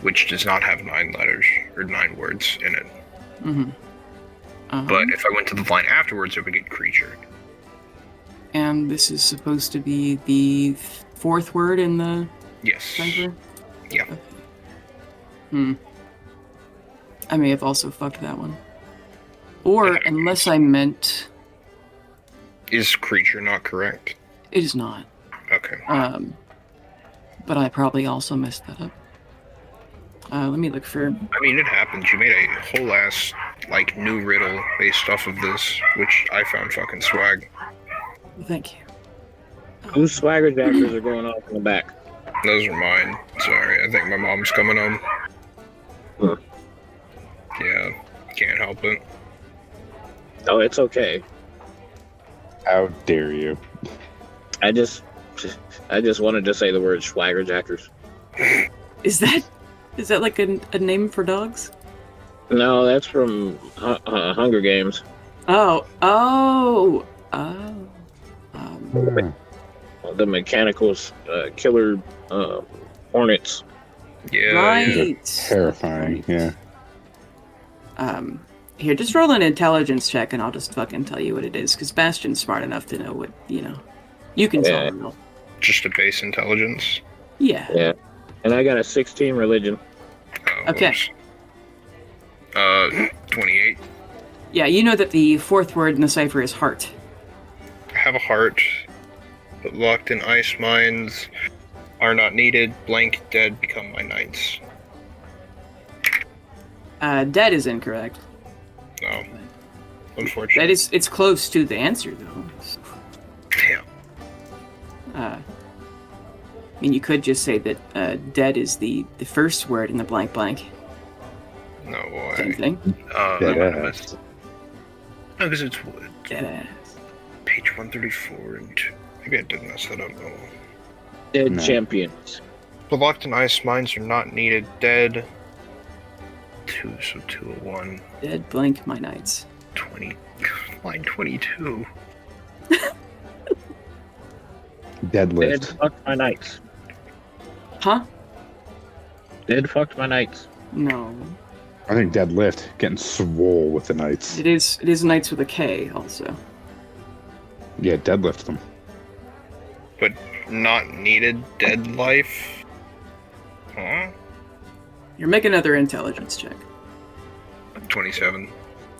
S3: which does not have 9 letters or 9 words in it.
S1: Mm-hmm.
S3: But if I went to the line afterwards, I would get creature.
S1: And this is supposed to be the 4th word in the
S3: Yes.
S1: cipher?
S3: Yeah.
S1: Okay. I may have also fucked that one. Or, unless I meant...
S3: Is creature not correct?
S1: It is not.
S3: Okay.
S1: But I probably also messed that up. Let me look for...
S3: I mean, it happens. You made a whole ass, like, new riddle based off of this, which I found fucking swag.
S1: Thank you.
S4: Whose swagger jackers are going off in the back?
S3: Those are mine. Sorry, I think my mom's coming home.
S4: Huh.
S3: Yeah, can't help it.
S4: Oh, it's okay.
S2: How dare you?
S4: I just wanted to say the word swagger jackers.
S1: Is that like a name for dogs?
S4: No, that's from Hunger Games.
S1: Oh.
S4: The mechanical killer hornets.
S3: Yeah.
S1: Right.
S2: Terrifying, yeah.
S1: Here, just roll an intelligence check and I'll just fucking tell you what it is, because Bastion's smart enough to know what, you know. You can tell him.
S3: Just a base intelligence.
S1: Yeah.
S4: Yeah. And I got a 16 religion.
S1: Okay.
S3: 28.
S1: Yeah, you know that the fourth word in the cipher is heart.
S3: I have a heart, but locked in ice mines are not needed. Blank dead become my knights.
S1: Dead is incorrect.
S3: No. Unfortunately.
S1: It's close to the answer, though.
S3: Damn.
S1: I mean, you could just say that dead is the first word in the blank blank.
S3: No way.
S1: Same thing.
S2: Dead
S3: No,
S2: ass.
S3: because it's wood.
S1: Dead ass.
S3: Page 134 and 2. Maybe I did mess that up. No.
S4: Dead
S2: No.
S4: champions.
S3: The locked in ice mines are not needed. Dead. 2, so 201.
S1: Dead blank my knights.
S3: 20. Line 22.
S4: Dead
S2: Deadlift.
S4: fucked my knights.
S1: Huh?
S4: Dead fucked my knights.
S1: No.
S2: I think deadlift. Getting swole with the knights.
S1: It is knights with a K also.
S2: Yeah, deadlift them.
S3: But not needed. Dead life. Huh?
S1: You're making another intelligence check.
S3: 27.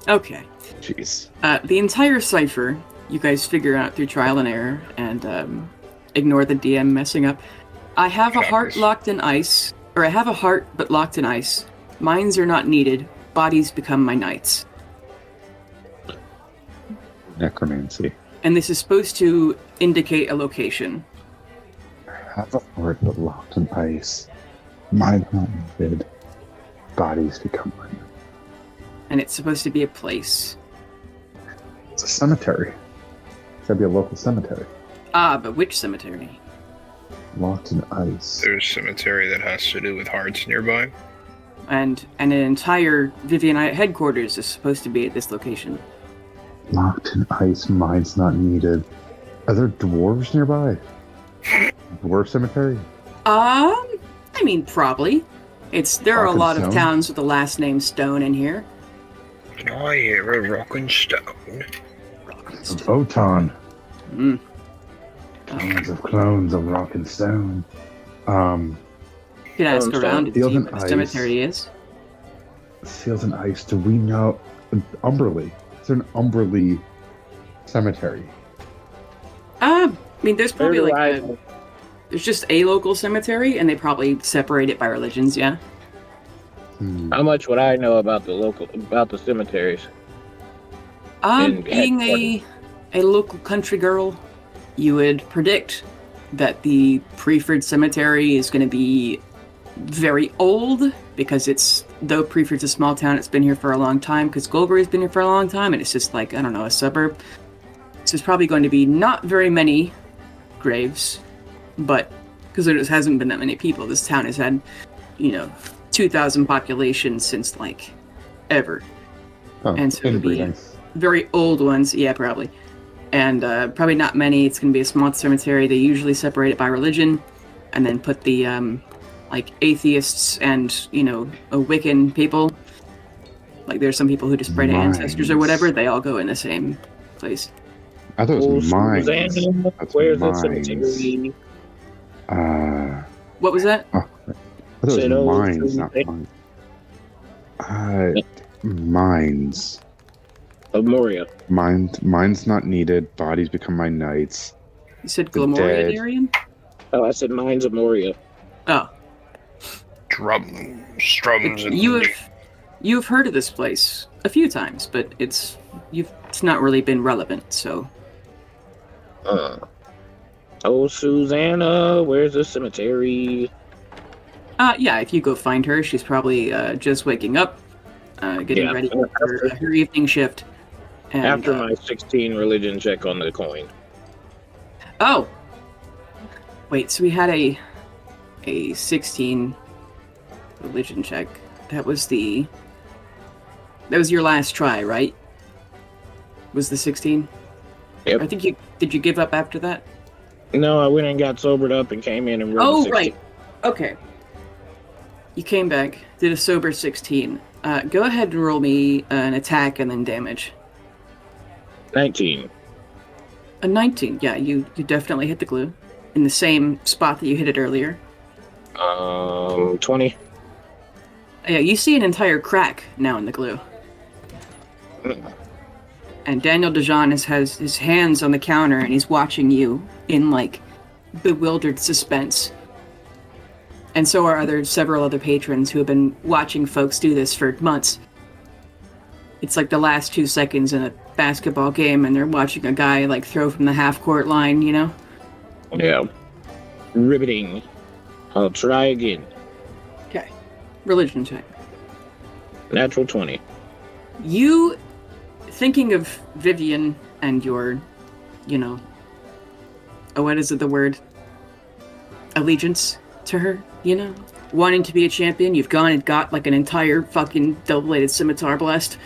S1: Okay.
S2: Jeez.
S1: The entire cipher, you guys figure out through trial and error and ignore the DM messing up. I have a heart locked in ice, or I have a heart but locked in ice. Mines are not needed. Bodies become my knights.
S2: Necromancy.
S1: And this is supposed to indicate a location.
S2: Have a heart but locked in ice. Mind not needed. Bodies become mine.
S1: And it's supposed to be a place.
S2: It's a cemetery. It's gotta be a local cemetery.
S1: Ah, but which cemetery?
S2: Locked in ice.
S3: There's a cemetery that has to do with hearts nearby.
S1: And an entire Vivianite headquarters is supposed to be at this location.
S2: Locked in ice. Minds not needed. Are there dwarves nearby? Dwarf cemetery?
S1: I mean, probably. There are a lot of
S2: Stone?
S1: towns with the last name Stone in here.
S3: I hear a rockin' stone.
S2: Of Oton.
S1: Mm.
S2: Clones of clones of rock and stone.
S1: You can ask around and see
S2: Field and
S1: where the
S2: ice.
S1: cemetery is.
S2: Seals and ice. Do we know? Umberly. Is there an Umberly cemetery?
S1: I mean, there's probably
S4: Where do
S1: like
S4: I-
S1: there's just a local cemetery, and they probably separate it by religions. Yeah.
S4: How much would I know about the cemeteries? In
S1: Being a local country girl, you would predict that the Preford Cemetery is going to be very old because though Preford's a small town, it's been here for a long time because Golgory's been here for a long time, and it's just like, I don't know, a suburb. So there's probably going to be not very many graves, but because there just hasn't been that many people, this town has had, 2,000 population since like ever.
S2: Oh,
S1: And so it'll be
S2: inbreeding.
S1: very old ones, yeah, probably. And probably not many. It's going to be a small cemetery. They usually separate it by religion and then put the, like, atheists and, a Wiccan people. Like, there's some people who just pray to ancestors or whatever. They all go in the same place.
S2: I thought it was mines.
S4: Susanna,
S2: That's
S4: where's
S2: mines.
S4: the cemetery?
S1: What was that?
S2: I thought it
S4: Said,
S2: was
S4: oh,
S2: mines, not
S4: Susan.
S2: mines. Mines.
S4: Of Moria.
S2: Mines not needed. Bodies become my knights.
S1: You said
S2: The
S1: Glamoria
S2: dead.
S1: Darien?
S4: Oh, I said Mines of Moria.
S1: Oh.
S3: Strums and
S1: You've heard of this place a few times, but it's not really been relevant, so.
S4: Oh, Susanna, where's the cemetery?
S1: Yeah, if you go find her, she's probably just waking up, getting
S4: Yeah,
S1: ready for her evening shift. And,
S4: After my 16 religion check on the coin.
S1: Oh! Wait, so we had a 16 religion check. That was your last try, right? Was the 16?
S4: Yep.
S1: I think did you give up after that?
S4: No, I went and got sobered up and came in and rolled
S1: Oh,
S4: 16.
S1: right. Okay. You came back, did a sober 16. Go ahead and roll me an attack and then damage.
S4: 19.
S1: A 19, yeah, you definitely hit the glue in the same spot that you hit it earlier.
S4: 20.
S1: Yeah, you see an entire crack now in the glue. And Daniel DeJean has his hands on the counter and he's watching you in, like, bewildered suspense. And so are several other patrons who have been watching folks do this for months. It's like the last 2 seconds in a basketball game and they're watching a guy, like, throw from the half-court line, you know?
S4: Yeah. Riveting. I'll try again.
S1: Okay. Religion check.
S4: Natural 20.
S1: You, thinking of Vivian and your, you know, what is it, the word? Allegiance to her, you know? Wanting to be a champion, you've gone and got, like, an entire fucking double-bladed scimitar blessed.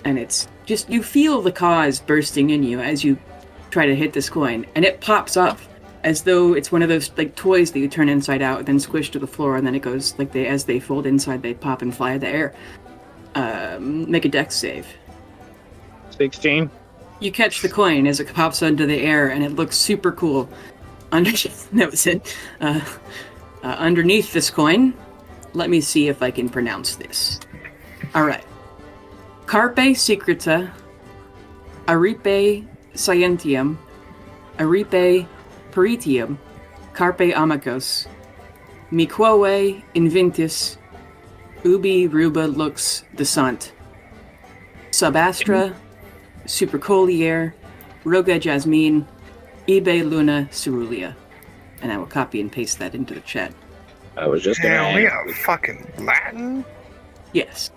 S1: And it's just, you feel the cause bursting in you as you try to hit this coin. And it pops up as though it's one of those, like, toys that you turn inside out and then squish to the floor. And then it goes, like, as they fold inside, they pop and fly in the air. Make a dex save.
S4: 16.
S1: You catch the coin as it pops into the air, and it looks super cool. Underneath this coin, let me see if I can pronounce this. All right. Carpe secreta, aripe scientium, aripe peritium, carpe amicus, miquoe inventis, ubi ruba lux desant, subastra, supercolier, roga jasmine, ibe luna cerulean. And I will copy and paste that into the chat.
S4: I was just gonna
S3: Damn, we
S4: ask.
S3: got fucking Latin?
S1: Yes.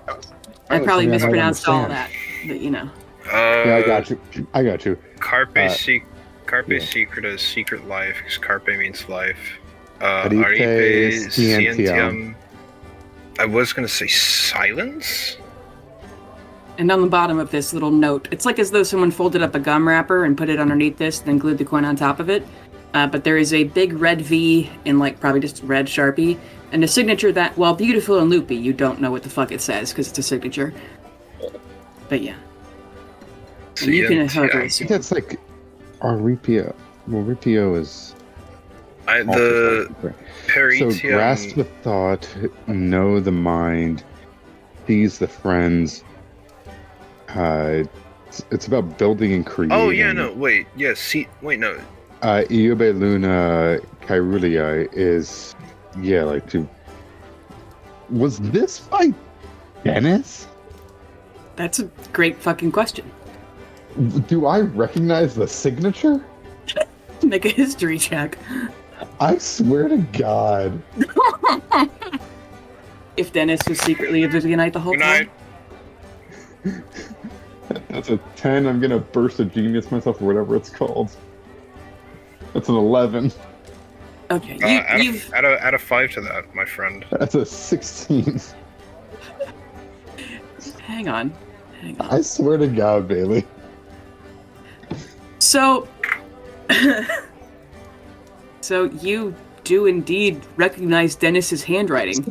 S1: I probably mispronounced all that, but you know.
S2: Yeah, I got you.
S3: Carpe
S2: yeah.
S3: secreta is secret life, because carpe means life.
S2: Aripe
S3: Aripe
S2: scientiam.
S3: scientiam. I was gonna say silence?
S1: And on the bottom of this little note, it's like as though someone folded up a gum wrapper and put it underneath this, then glued the coin on top of it. But there is a big red V in, like, probably just red Sharpie, and a signature that, while beautiful and loopy, you don't know what the fuck it says, because it's a signature. But yeah. And you can hardly
S2: I
S1: assume.
S2: think that's like Aripio. Well, Ripio is.
S3: The peritium.
S2: So grasp the thought, know the mind, seize the friends. It's about building and creating.
S3: Oh yeah, no, wait, yeah, no.
S2: Iube Luna Kairulia is, yeah, like to. Was this by Dennis?
S1: That's a great fucking question.
S2: Do I recognize the signature?
S1: Make a history check.
S2: I swear to God.
S1: If Dennis was secretly a Vivianite the whole
S3: Good
S1: time.
S3: night.
S2: That's a 10. I'm gonna burst a genius myself or whatever it's called. That's an 11.
S1: Okay, you've
S3: Add a 5 to that, my friend.
S2: That's a 16.
S1: hang on.
S2: I swear to God, Bailey.
S1: So, so you do indeed recognize Dennis's handwriting.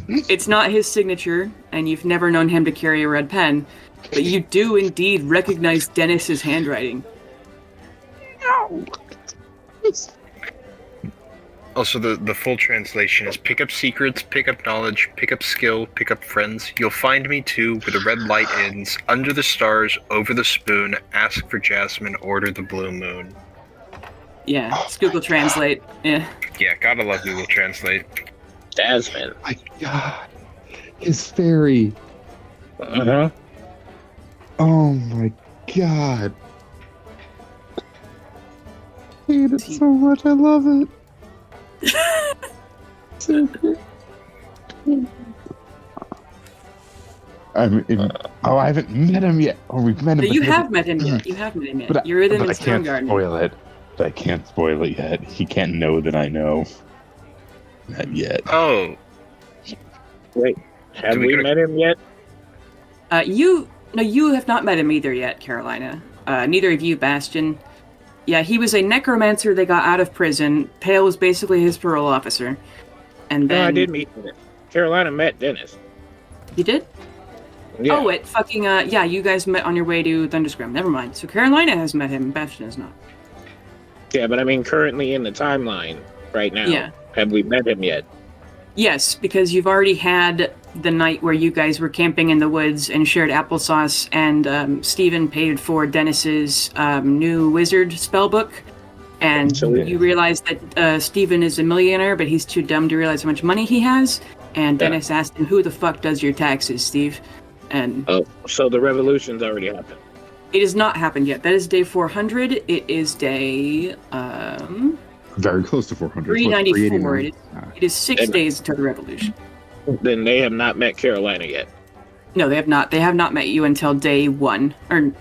S1: It's not his signature, and you've never known him to carry a red pen, but you do indeed recognize Dennis's handwriting.
S3: Also, the full translation is pick up secrets, pick up knowledge, pick up skill, pick up friends. You'll find me too, where the red light ends, under the stars, over the spoon, ask for Jasmine, order the blue moon.
S1: Yeah, it's Google Translate. Yeah.
S3: Yeah, gotta love Google Translate.
S4: Jasmine.
S2: My God. His fairy.
S4: Uh-huh.
S2: Oh my God. I hate it so much. I love it. So good. I haven't met him yet. Or we've met him.
S1: But you have met him yet. You have met him yet.
S2: But
S1: You're with him in
S2: I can't
S1: Stonegarden.
S2: spoil it. But I can't spoil it yet. He can't know that I know. Not yet.
S3: Oh,
S4: Wait, have
S3: Do we
S4: we
S3: gotta-
S4: met him yet?
S1: You have not met him either yet, Carolina. Neither of you, Bastion. Yeah, he was a necromancer that got out of prison. Pale was basically his parole officer. And then
S4: No, I did meet Dennis. Carolina met Dennis.
S1: You did?
S4: Yeah.
S1: Oh, it fucking yeah, you guys met on your way to Thunderscram. Never mind. So Carolina has met him, Bastion has not.
S4: Yeah, but I mean currently in the timeline right now.
S1: Yeah.
S4: Have we met him yet?
S1: Yes, because you've already had the night where you guys were camping in the woods and shared applesauce, and Stephen paid for Dennis's new wizard spellbook. And
S4: So
S1: you realize that Stephen is a millionaire, but he's too dumb to realize how much money he has. And Dennis asked him, "Who the fuck does your taxes, Steve?" And
S4: so the revolution's already happened.
S1: it has not happened yet. That is day 400. It is day
S2: Very close to 400.
S1: 394. It is 6 days until the revolution.
S4: Then they have not met Carolina yet.
S1: No, they have not. They have not met you until day 1.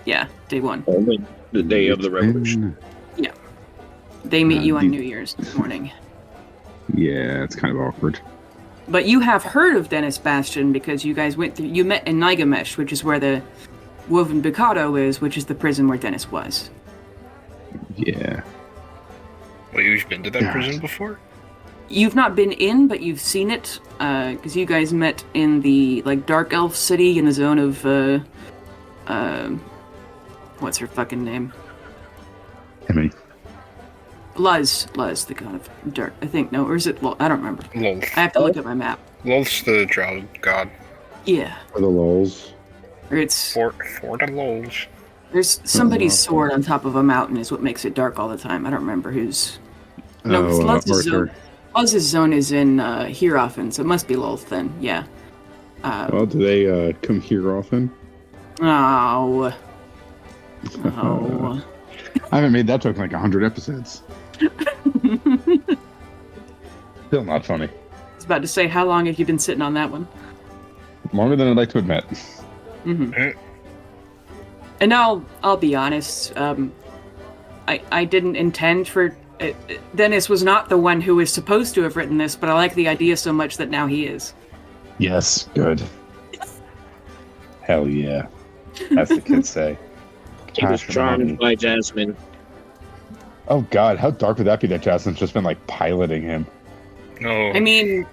S1: Day 1.
S4: Only the day of the revolution.
S1: They meet you on New Year's morning.
S2: Yeah, it's kind of awkward.
S1: But you have heard of Dennis Bastion because you guys you met in Nigamesh, which is where the Woven Bicado is, which is the prison where Dennis was.
S2: Yeah.
S3: Well, you've been to that prison before?
S1: You've not been in, but you've seen it, because you guys met in the, Dark Elf City in the zone of, what's her fucking name?
S2: Emily.
S1: Luz, the god of dark, I think, no, or is it, I don't remember.
S3: Lolth.
S1: I have to look at my map.
S3: Lolth's the drow god.
S1: Yeah.
S2: For the lols.
S1: Or it's...
S3: For the lols.
S1: There's somebody's sword on top of a mountain is what makes it dark all the time. I don't remember whose... No, Luz's zone is in here often, so it must be Lolth then, yeah.
S2: Well, do they come here often?
S1: Oh.
S2: I haven't made that joke in 100 episodes. Still not funny.
S1: I was about to say, how long have you been sitting on that one?
S2: Longer than I'd like to admit.
S1: Mm-hmm. And I'll be honest. I didn't intend for Dennis was not the one who was supposed to have written this, but I like the idea so much that now he is.
S2: Yes, good. Hell yeah, as the kids say.
S4: He was charmed by Jasmine.
S2: Oh God, how dark would that be? That Jasmine's just been piloting him.
S3: No.
S1: I mean,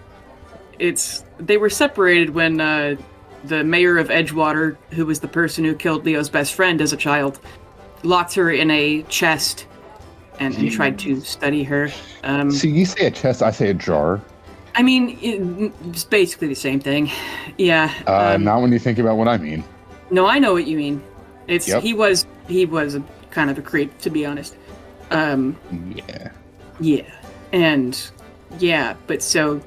S1: they were separated when the mayor of Edgewater, who was the person who killed Leo's best friend as a child, locked her in a chest and tried to study her.
S2: So you say a chest, I say a jar.
S1: I mean, it's basically the same thing. Yeah.
S2: Not when you think about what I mean.
S1: No, I know what you mean.
S2: Yep.
S1: He was a kind of a creep, to be honest.
S2: Yeah.
S1: Yeah. And yeah, but so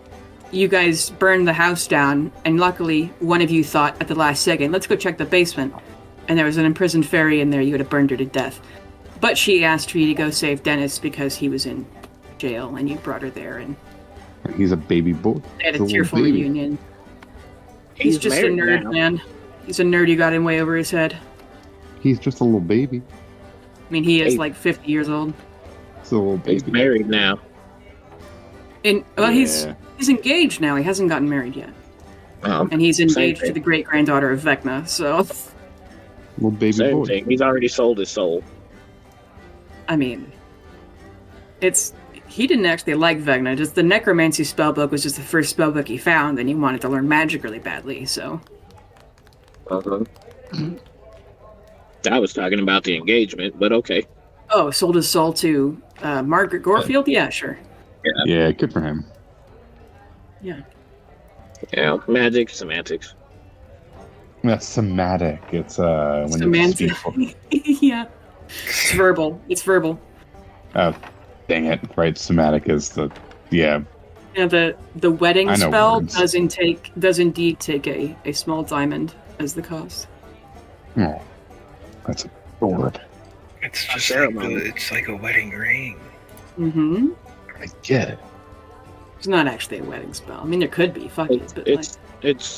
S1: you guys burned the house down, and luckily one of you thought at the last second, let's go check the basement. And there was an imprisoned fairy in there. You would have burned her to death. But she asked for you to go save Dennis because he was in jail, and you brought her there, and
S2: he's a baby boy.
S1: they had a tearful reunion. He's just a nerd, man. He's a nerd who got in way over his head.
S2: He's just a little baby.
S1: I mean, he is 50 years old.
S2: He's a little baby.
S4: He's married now.
S1: And he's engaged now. He hasn't gotten married yet. And he's engaged to the great granddaughter of Vecna. So,
S2: little baby
S4: same
S2: boy.
S4: thing. He's already sold his soul.
S1: I mean, he didn't actually like Vecna. Just the necromancy spellbook was just the first spellbook he found, and he wanted to learn magic really badly. So,
S4: I was talking about the engagement, but okay.
S1: Oh, sold his soul to Margaret Gorefield? Yeah, sure.
S2: Yeah, good for him.
S1: Yeah.
S4: Yeah, magic, semantics.
S2: That's somatic. It's when
S1: Semantic. Yeah. It's verbal.
S2: Oh, dang it! Right, somatic is the
S1: Yeah, the wedding spell
S2: words.
S1: does indeed take a small diamond as the cost.
S2: Oh, that's a word.
S3: It's just
S4: ceremony.
S3: it's like a wedding ring.
S1: Mm-hmm.
S2: I get it.
S1: It's not actually a wedding spell. I mean, there could be. Fuck it. But
S4: It's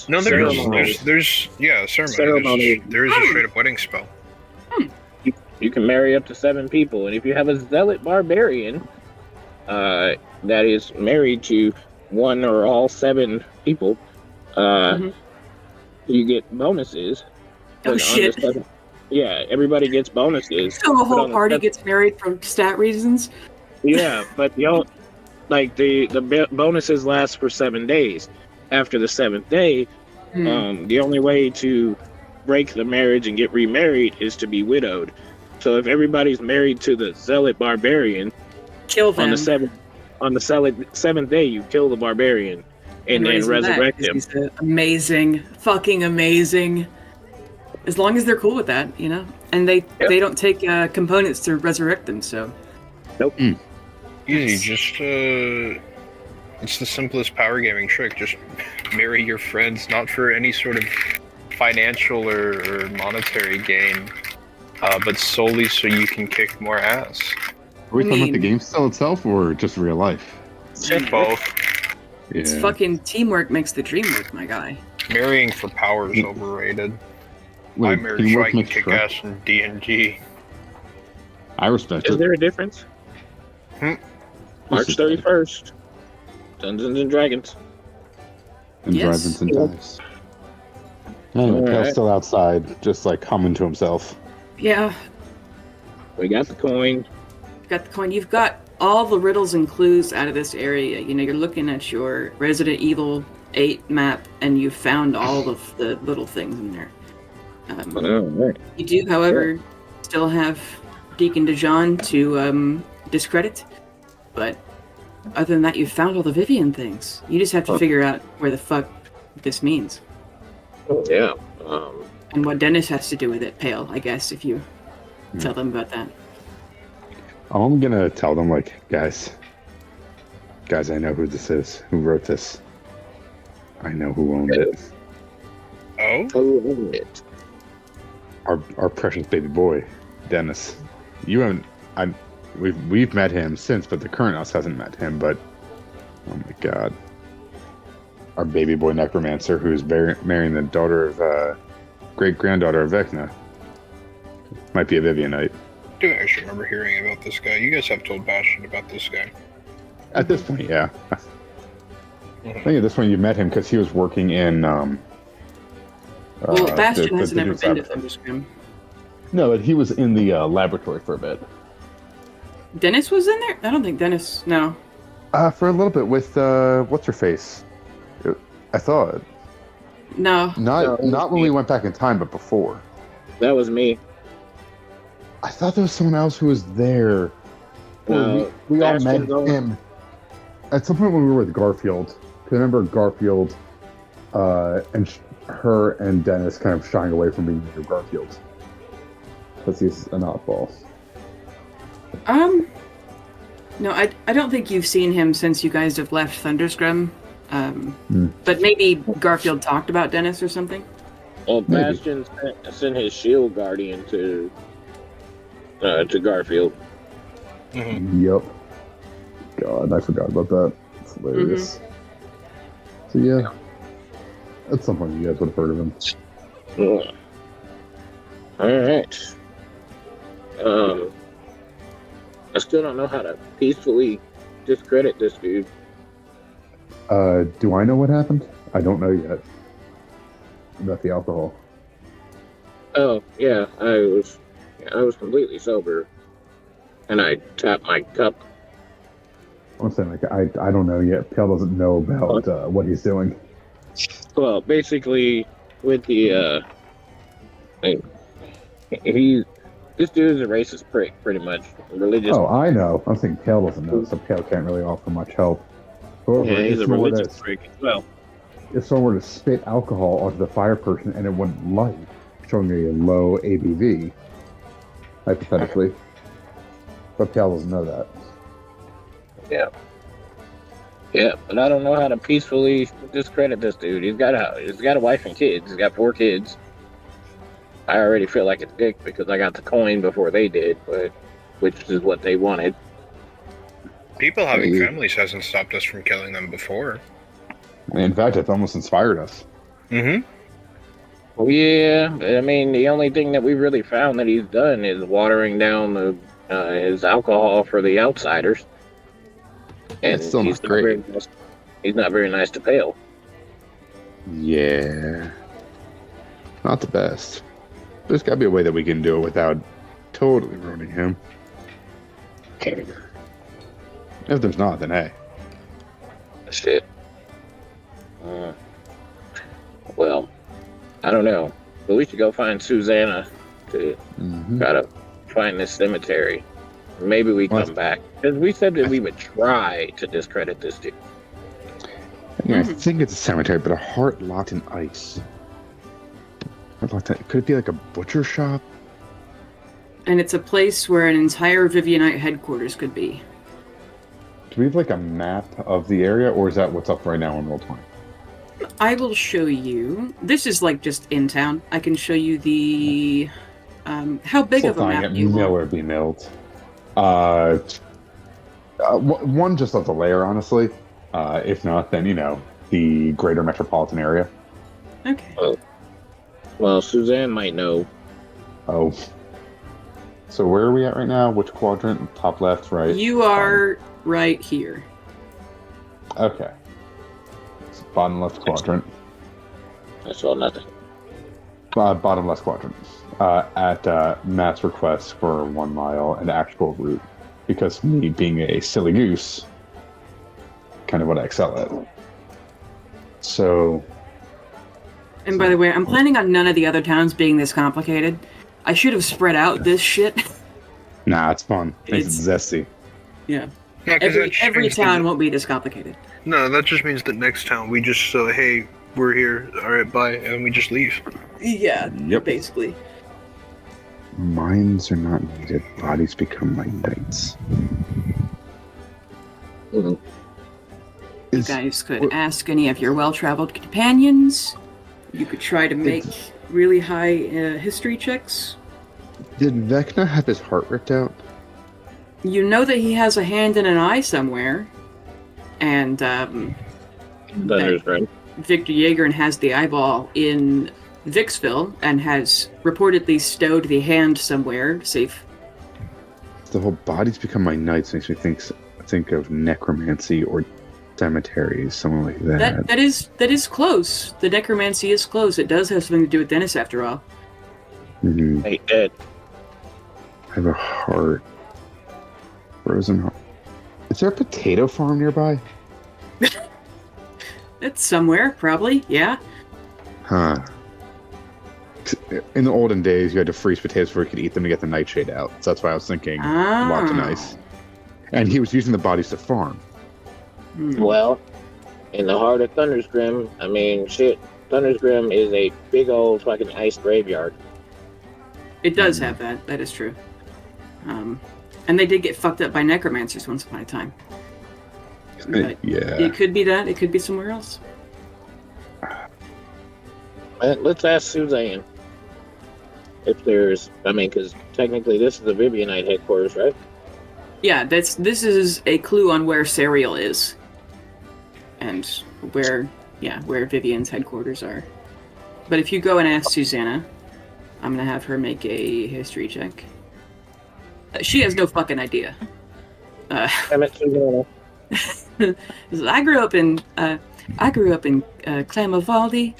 S3: No,
S4: ceremony.
S3: there's a ceremony.
S4: Ceremony.
S3: There is a straight up wedding spell.
S4: You can marry up to 7 people, and if you have a zealot barbarian that is married to one or all 7 people, you get bonuses.
S1: Oh,
S4: But
S1: shit.
S4: Everybody gets bonuses.
S1: So the whole party gets married for stat reasons?
S4: Yeah, but the bonuses last for 7 days. After the 7th day, the only way to break the marriage and get remarried is to be widowed. So if everybody's married to the zealot barbarian,
S1: Kill them.
S4: on the seventh day, you kill the barbarian, and then
S1: raise him back,
S4: resurrect
S1: 'cause
S4: him.
S1: He's amazing, fucking amazing. As long as they're cool with that, and they don't take components to resurrect them. So
S4: Nope.
S3: Easy, just it's the simplest power gaming trick. Just marry your friends, not for any sort of financial or monetary gain, but solely so you can kick more ass.
S2: Are we talking about the
S1: mean-
S2: game style itself or just real life?
S3: Both.
S1: it's
S2: Yeah.
S1: fucking teamwork makes the dream work, my guy.
S3: Marrying for power is overrated. I
S2: Wait,
S3: married so
S2: teamwork
S3: I can
S2: makes
S3: kick
S2: Shrek?
S3: ass in D&D.
S2: I respect
S4: Is
S2: it.
S4: there a difference? March
S2: is
S4: 31st. Dungeons and Dragons.
S2: And
S1: Yes.
S2: drive-ins and dives. Anyway,
S4: Alright.
S2: Kale's still outside, just like humming to himself.
S1: Yeah,
S4: We got the coin.
S1: got the coin. You've got all the riddles and clues out of this area. You're looking at your Resident Evil 8 map, and you've found all of the little things in there.
S4: Alright.
S1: You do, however, still have Deacon DeJohn to discredit, but other than that, you've found all the Vivian things. You just have to figure out where the fuck this means.
S4: Yeah.
S1: And what Dennis has to do with it, Pale, I guess, if you tell them about that.
S2: I'm gonna tell them, like, guys, I know who this is, who wrote this. I know who owned it.
S3: Oh?
S4: Oh, it.
S2: Our precious baby boy, Dennis. You haven't. We've met him since, but the current us hasn't met him. But oh my god, our baby boy necromancer, who's marrying the daughter of great granddaughter of Vecna, might be a Vivianite.
S3: I do actually remember hearing about this guy. You guys have told Bastion about this guy.
S2: At this point, yeah. I think at this point you met him because he was working in.
S1: Well, Bastion has never been to Thunderscrim.
S2: No, but he was in the laboratory for a bit.
S1: Dennis was in there? I don't think Dennis. No.
S2: For a little bit with what's her face. I thought
S1: No.
S2: not when we went back in time, but before.
S4: That was me.
S2: I thought there was someone else who was there.
S4: No,
S2: we all met
S4: Bastion's on-
S2: him at some point when we were with Garfield. 'Cause I remember Garfield and her and Dennis kind of shying away from being near Garfield because he's an oddball.
S1: No, I don't think you've seen him since you guys have left Thunderscrim. But maybe Garfield talked about Dennis or something.
S4: Well,
S2: Maybe.
S4: Bastion sent his shield guardian to Garfield.
S2: Yep. God, I forgot about that. It's hilarious. So yeah, at some point you guys would have heard of him.
S4: All right. I still don't know how to peacefully discredit this dude.
S2: Do I know what happened? I don't know yet. About the alcohol.
S4: Oh yeah, I was completely sober, and I tapped my cup.
S2: I'm saying, like, I don't know yet. Pale doesn't know about what he's doing.
S4: Well, basically, with the this dude's a racist prick, pretty much. Religious.
S2: Oh, I know. I'm saying Pale doesn't know, so Pale can't really offer much help. However,
S4: yeah, he's
S2: if
S4: a
S2: someone were
S4: religious
S2: to-
S4: prick as well.
S2: if someone were to spit alcohol onto the fire person and it wouldn't light, showing a low ABV, hypothetically. But Pale doesn't know that.
S4: Yeah, but I don't know how to peacefully discredit this dude. He's got a wife and kids. He's got 4 kids. I already feel like it's dick because I got the coin before they did, but which is what they wanted.
S3: People having
S2: Hey.
S3: families hasn't stopped us from killing them before.
S2: In fact, it's almost inspired us.
S3: Mm-hmm.
S4: Well, yeah, I mean, the only thing that we really found that he's done is watering down his alcohol for the outsiders. And
S2: It's still
S4: he's
S2: not great.
S4: very nice. He's not very nice to Pale.
S2: Yeah. Not the best. There's got to be a way that we can do it without totally ruining him. If there's not, then hey.
S4: Shit. Well, I don't know. But we should go find Susanna to try to find this cemetery. Maybe we
S2: Well,
S4: come back. Because we said that we would try to discredit this dude.
S2: Yeah, I think it's a cemetery, but a heart locked in ice. Could it be like a butcher shop?
S1: And it's a place where an entire Vivianite headquarters could be.
S2: Do we have like a map of the area, or is that what's up right now on Roll20?
S1: I will show you. This is like just in town. I can show you the. How big of a map do you
S2: mill
S1: want?
S2: or be milled? One just of the layer, honestly. If not, then the greater metropolitan area.
S1: Okay.
S4: Well, Suzanne might know.
S2: Oh. So where are we at right now? Which quadrant? Top left, right?
S1: You are right here.
S2: Okay. It's bottom left quadrant.
S4: I saw nothing.
S2: Bottom left quadrant. At Matt's request for 1 mile and actual route. Because me being a silly goose, kind of what I excel at. So...
S1: And by the way, I'm planning on none of the other towns being this complicated. I should have spread out this shit.
S2: Nah, it's fun. Makes it zesty.
S1: Yeah.
S3: Yeah, 'cause that just
S1: Every
S3: means
S1: town
S3: that-
S1: won't be this complicated.
S3: No, that just means that next town we just say, hey, we're here, alright, bye, and we just leave.
S1: Yeah,
S2: Yep.
S1: basically.
S2: Minds are not needed. Bodies become like knights.
S4: Mhm.
S1: You guys could ask any of your well-traveled companions. You could try to make really high history checks.
S2: Did Vecna have his heart ripped out?
S1: You know that he has a hand and an eye somewhere. And
S4: Thunder's right.
S1: Victor Yeagern has the eyeball in Vicksville and has reportedly stowed the hand somewhere safe.
S2: The whole bodies become my knights makes me think of necromancy or cemeteries, something like that.
S1: That is close. The necromancy is close. It does have something to do with Dennis after all.
S2: Mm-hmm.
S4: Hey, Ed.
S2: I have a heart. Frozen heart. Is there a potato farm nearby?
S1: It's somewhere, probably, yeah.
S2: Huh. In the olden days, you had to freeze potatoes before you could eat them to get the nightshade out. So that's why I was thinking locked in ice. And he was using the bodies to farm.
S4: Well, in the heart of Thunder's Grim, I mean, shit, Thunder's Grim is a big old fucking ice graveyard.
S1: It does have that. That is true. And they did get fucked up by necromancers once upon a time. But
S2: Yeah.
S1: it could be that. It could be somewhere else.
S4: Let's ask Suzanne if there's, I mean, because technically this is the Vivianite headquarters, right?
S1: Yeah, this is a clue on where Serial is. And where Vivian's headquarters are. But if you go and ask Susanna, I'm gonna have her make a history check. She has no fucking idea.
S4: Damn it, Suzanne.
S1: I grew up in Clamavaldi.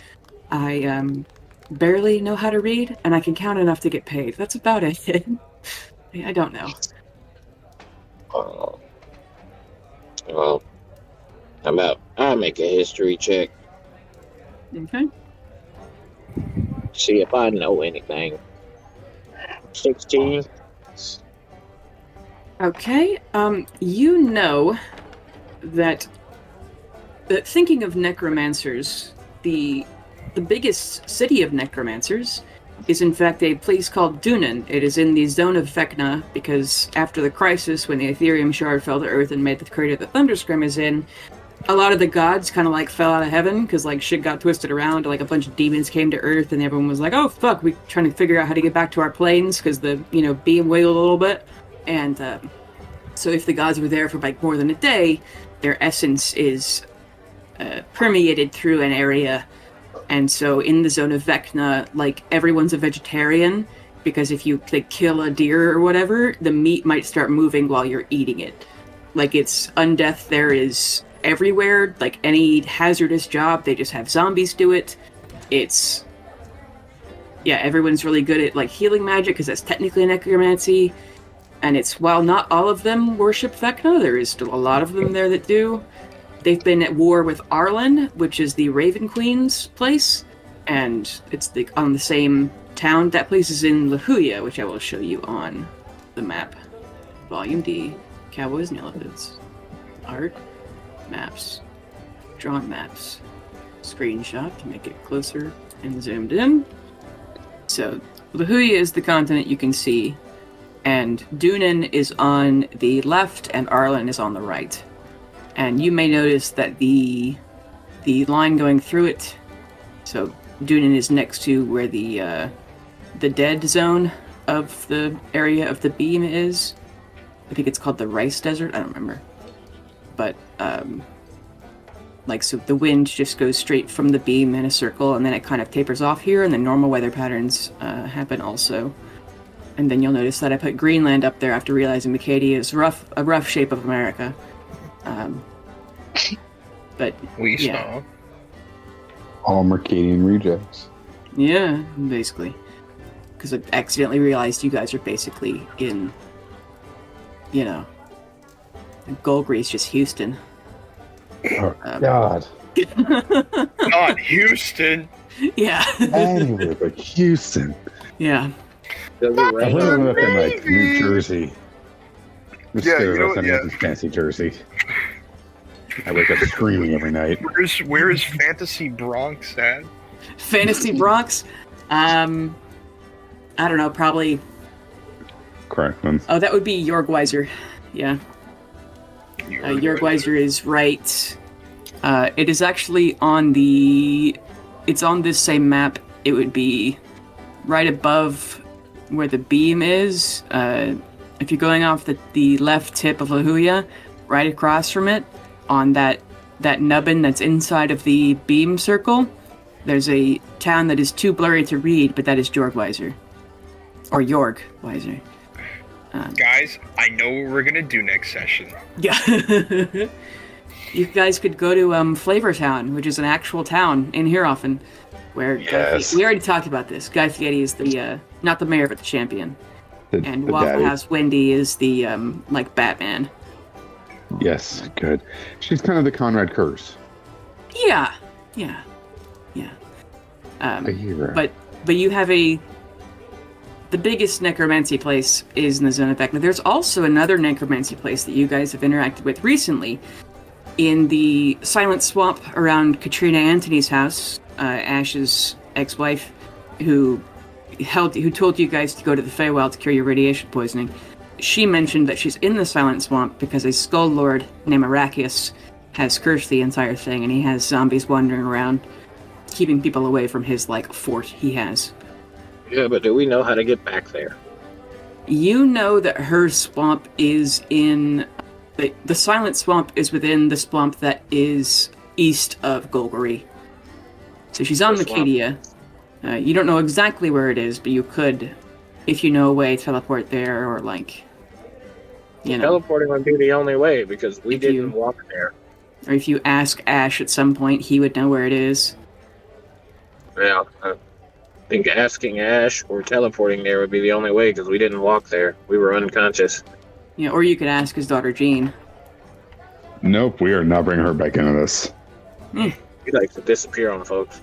S1: I barely know how to read, and I can count enough to get paid. That's about it. I don't know.
S4: Well, how about I make a history check,
S1: Okay.
S4: see if I know anything. 16.
S1: Okay. You know that thinking of necromancers, the biggest city of necromancers is in fact a place called Dunan. It is in the zone of Vecna because after the crisis, when the Ethereum shard fell to Earth and made the crater that Thunderscrim is in, a lot of the gods kind of like fell out of heaven because like shit got twisted around. Like a bunch of demons came to Earth and everyone was like, "Oh fuck, we're trying to figure out how to get back to our planes because the beam wiggled a little bit." And so if the gods were there for like more than a day, their essence is permeated through an area. And so in the zone of Vecna, like everyone's a vegetarian because if you kill a deer or whatever, the meat might start moving while you're eating it. Like it's undeath there is everywhere. Like any hazardous job, they just have zombies do it. Everyone's really good at like healing magic because that's technically necromancy. And it's while not all of them worship Vecna, there is still a lot of them there that do. They've been at war with Arlen, which is the Raven Queen's place, and it's on the same town. That place is in Lahuya, which I will show you on the map. Volume D, Cowboys and Illithids. Art, maps. Drawn maps. Screenshot to make it closer and zoomed in. So, Lahuya is the continent you can see, and Dunan is on the left and Arlen is on the right. And you may notice that the line going through it, so Dunan is next to where the dead zone of the area of the beam is. I think it's called the Rice Desert, I don't remember. But, so the wind just goes straight from the beam in a circle, and then it kind of tapers off here, and then normal weather patterns happen also. And then you'll notice that I put Greenland up there after realizing Acadia is a rough shape of America. But
S3: We
S1: yeah.
S3: saw.
S2: All Mercadian rejects.
S1: Yeah, basically. Because I accidentally realized you guys are basically in, Golgri's just Houston.
S2: Oh, God.
S3: Not Houston.
S1: Yeah.
S2: Anywhere but Houston.
S1: Yeah.
S4: Does it
S2: I
S4: rain?
S2: really live in like New Jersey.
S3: Yeah, you know what, yeah.
S2: Fancy Jersey. I wake up screaming every night.
S3: Where is Fantasy Bronx at?
S1: Fantasy Bronx? I don't know, probably...
S2: Crackman.
S1: Oh, that would be Yorgweiser. Yeah. Yorgweiser is right. It is actually on the... It's on this same map. It would be right above where the beam is. If you're going off the left tip of Lahuya, right across from it, on that nubbin that's inside of the beam circle, there's a town that is too blurry to read, but that is Jorgweiser. Or Yorgweiser.
S3: Guys, I know what we're gonna do next session.
S1: Yeah. You guys could go to Flavor Town, which is an actual town in Hierophant, where
S2: Yes.
S1: we already talked about this. Guy Fieri is the not the mayor, but the champion, and
S2: The
S1: Waffle
S2: daddy.
S1: House Wendy is the Batman.
S2: Yes, good. She's kind of the Conrad Curse.
S1: Yeah.
S2: A hero.
S1: But you have the biggest necromancy place is in the Zone of Vecna. There's also another necromancy place that you guys have interacted with recently in the Silent Swamp around Katrina Antony's house, Ash's ex-wife, who told you guys to go to the Feywild to cure your radiation poisoning. She mentioned that she's in the Silent Swamp because a skull lord named Arakius has cursed the entire thing, and he has zombies wandering around, keeping people away from his, fort he has.
S4: Yeah, but do we know how to get back there?
S1: You know that her swamp is in... The Silent Swamp is within the swamp that is east of Golgari. So she's on
S4: The swamp.
S1: Macadia. You don't know exactly where it is, but you could, if you know a way, teleport there, or
S4: Teleporting would be the only way, because we
S1: If
S4: didn't
S1: you-
S4: walk there.
S1: or if you ask Ash at some point, he would know where it is.
S4: Yeah, I think asking Ash or teleporting there would be the only way, because we didn't walk there. We were unconscious.
S1: Yeah, or you could ask his daughter Jean.
S2: Nope, we are not bringing her back into this.
S4: He likes to disappear on folks.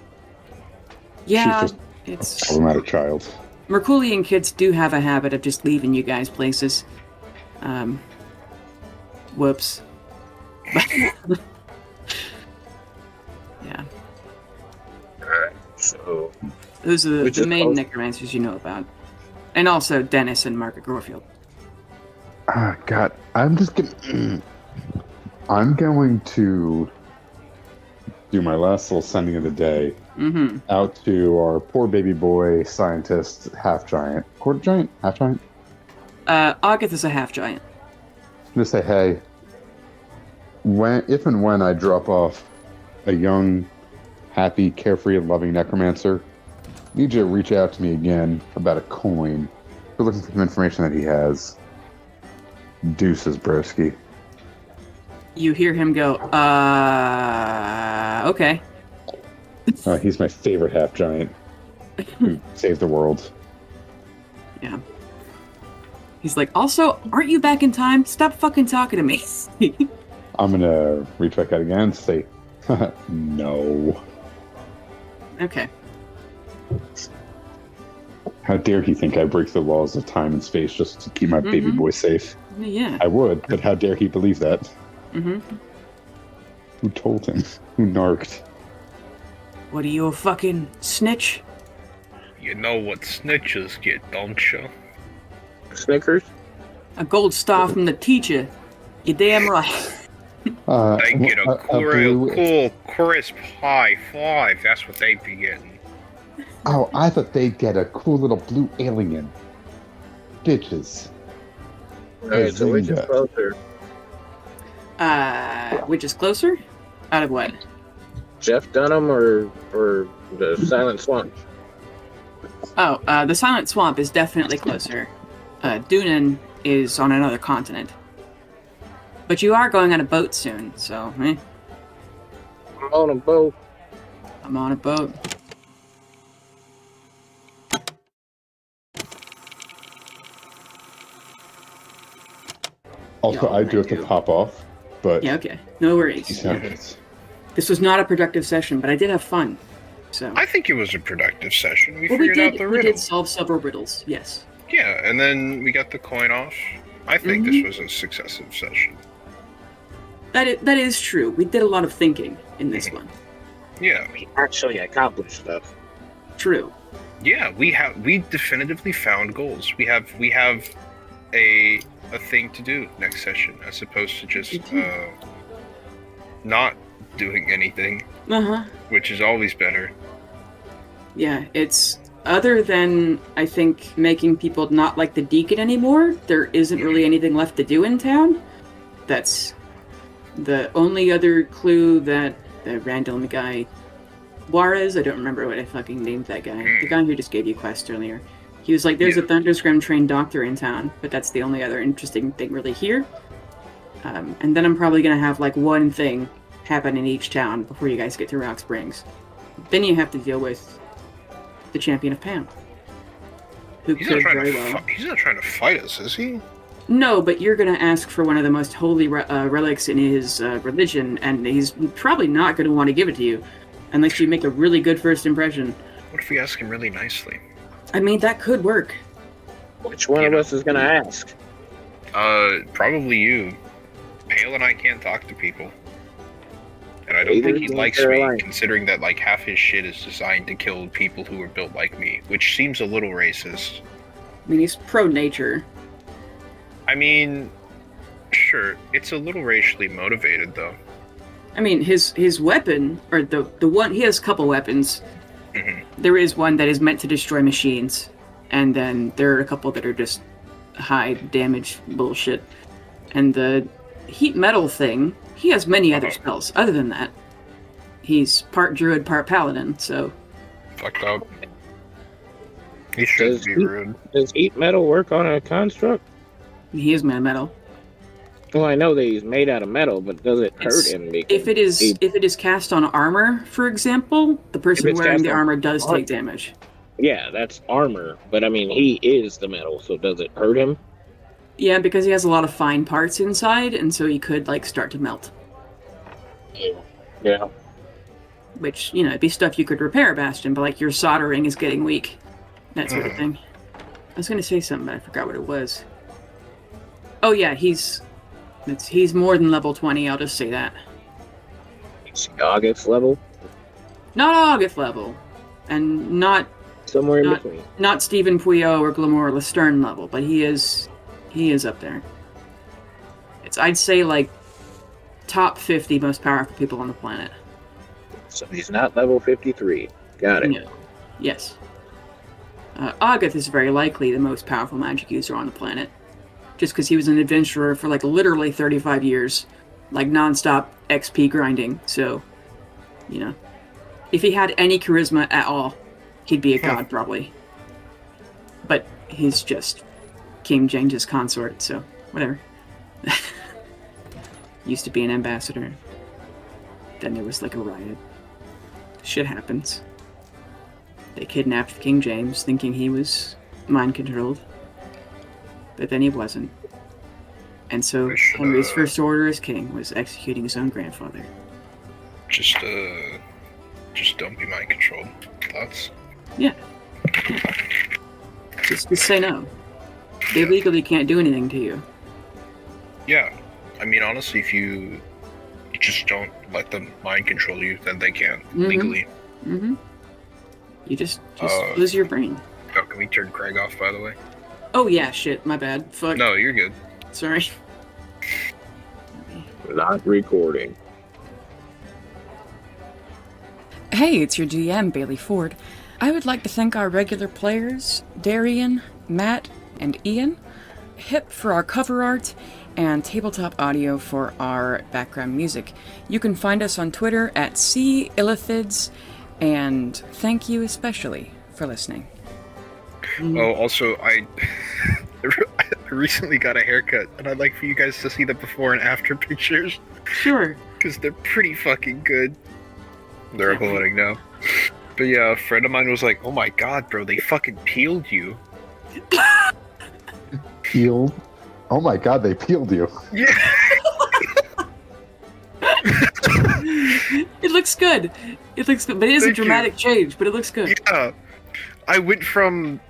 S1: Yeah,
S2: She's
S1: it's...
S2: Problematic child.
S1: Merculian kids do have a habit of just leaving you guys places. Whoops. Yeah.
S4: Alright, so...
S1: Those are
S4: Which
S1: the
S4: is
S1: main
S4: close.
S1: necromancers you know about. And also Dennis and Margaret Gorfield.
S2: Ah, God, I'm just gonna... I'm going to do my last little sending of the day
S1: Mm-hmm.
S2: out to our poor baby boy scientist, half giant. Quarter giant? Half giant?
S1: August is a half giant.
S2: Just say, hey, if and when I drop off a young, happy, carefree, and loving necromancer, need you to reach out to me again about a coin. We're looking for some information that he has. Deuces, broski.
S1: You hear him go, okay.
S2: He's my favorite half giant who saved the world.
S1: Yeah. He's like, also, aren't you back in time? Stop fucking talking to me.
S2: I'm gonna reach back out again and say, no.
S1: Okay.
S2: How dare he think I break the laws of time and space just to keep my baby boy safe?
S1: Yeah.
S2: I would, but how dare he believe that?
S1: Mm-hmm.
S2: Who told him? Who narked?
S1: What are you, a fucking snitch?
S3: You know what snitches get, don't you?
S4: Snickers?
S1: A gold star from the teacher. You damn right.
S3: They get a
S2: blue-
S3: cool, crisp high five. That's what they be getting.
S2: Oh, I thought they'd get a cool little blue alien. Bitches.
S4: Alright, so which is
S2: Bazinga.
S4: closer?
S1: Which is closer? Out of what?
S4: Jeff Dunham or the Silent Swamp?
S1: Oh, the Silent Swamp is definitely closer. Dunan is on another continent. But you are going on a boat soon, so,
S4: I'm on a boat.
S1: I'm on a boat.
S2: Also,
S1: Yeah,
S2: I do have to
S1: do.
S2: pop off, but
S1: Yeah, okay. No worries.
S2: peace out.
S1: This was not a productive session, but I did have fun. So.
S3: I think it was a productive session. We
S1: Well,
S3: figured out the
S1: we
S3: riddle.
S1: did solve several riddles, yes.
S3: Yeah, and then we got the coin off. I think this was a successive session.
S1: That is true. We did a lot of thinking in this one.
S3: Yeah,
S4: We actually accomplished stuff.
S1: True.
S3: yeah, we definitively found goals. We have a thing to do next session as opposed to just not doing anything,
S1: Uh-huh.
S3: which is always better.
S1: Yeah, it's other than I think making people not like the deacon anymore, there isn't really anything left to do in town. That's the only other clue that the random guy Juarez, I don't remember what I fucking named that guy. The guy who just gave you quest earlier. He was like, there's a Thunderscram trained doctor in town, but that's the only other interesting thing really here. And then I'm probably gonna have like one thing happen in each town before you guys get to Rock Springs. Then you have to deal with the champion of Pam, who
S3: He's not
S1: could
S3: trying
S1: very
S3: to.
S1: well.
S3: He's not trying to fight us, is he?
S1: No, but you're gonna ask for one of the most holy relics in his religion, and he's probably not gonna want to give it to you, unless you make a really good first impression.
S3: What if we ask him really nicely?
S1: I mean, that could work.
S4: Which one of us is gonna ask?
S3: Probably you. Pale and I can't talk to people. And I don't
S4: Either
S3: think he
S4: North
S3: likes
S4: Carolina.
S3: me, considering that like half his shit is designed to kill people who are built like me, which seems a little racist.
S1: I mean, he's pro-nature.
S3: I mean, sure, it's a little racially motivated though.
S1: I mean, his weapon, or the one, he has a couple weapons.
S3: Mhm.
S1: There is one that is meant to destroy machines, and then there are a couple that are just high damage bullshit. And the heat metal thing, he has many other spells. Other than that, he's part druid, part paladin, so
S3: Fucked up. He should
S4: Does
S3: be
S4: he-
S3: rude.
S4: Does heat metal work on a construct?
S1: he is man metal.
S4: Well, I know that he's made out of metal, but does it hurt
S1: It's-
S4: him? Because
S1: If it is cast on armor, for example, the person
S4: it's
S1: wearing
S4: cast
S1: the
S4: on
S1: armor does
S4: armor.
S1: take damage.
S4: yeah, that's armor. But I mean, he is the metal, so does it hurt him?
S1: Yeah, because he has a lot of fine parts inside, and so he could like start to melt.
S4: Yeah.
S1: Which, you know, it'd be stuff you could repair, Bastion, but like your soldering is getting weak. That sort of thing. I was gonna say something, but I forgot what it was. Oh yeah, he's more than level 20, I'll just say that.
S4: Is he August level?
S1: Not August level. And not
S4: Somewhere in
S1: Not-
S4: between.
S1: not Stephen Puyo or Glamour Lestern level, but he is up there. I'd say like top 50 most powerful people on the planet.
S4: So he's not level 53. Got it.
S1: No. Yes. Agath is very likely the most powerful magic user on the planet. Just because he was an adventurer for like literally 35 years. Like non-stop XP grinding. So, you know. If he had any charisma at all, he'd be a god probably. But he's just King James' consort, so whatever. Used to be an ambassador. Then there was like a riot. Shit happens. They kidnapped King James thinking he was mind controlled. But then he wasn't. And so
S3: We should,
S1: Henry's first order as king was executing his own grandfather.
S3: Just don't be mind controlled. Thoughts?
S1: Just say no. They legally can't do anything to you.
S3: Yeah. I mean, honestly, if you just don't let them mind control you, then they can't
S1: Mm-hmm.
S3: legally.
S1: Mm-hmm. You just lose your brain.
S3: Oh, can we turn Craig off, by the way?
S1: Oh yeah, shit, my bad. Fuck.
S3: No, you're good.
S1: Sorry.
S4: Not recording.
S1: Hey, it's your GM, Bailey Ford. I would like to thank our regular players, Darian, Matt, and Ian, Hip for our cover art, and Tabletop Audio for our background music. You can find us on Twitter at Illithids, and thank you especially for listening.
S3: Oh, also, I recently got a haircut, and I'd like for you guys to see the before and after pictures,
S1: Sure.
S3: because they're pretty fucking good. They're uploading now. But yeah, a friend of mine was like, oh my god, bro, they fucking peeled you.
S2: Peeled? Oh my god, they peeled you.
S3: Yeah.
S1: It looks good. It looks good, but it is a
S3: Thank you.
S1: dramatic change, but it looks good.
S3: Yeah. I went from,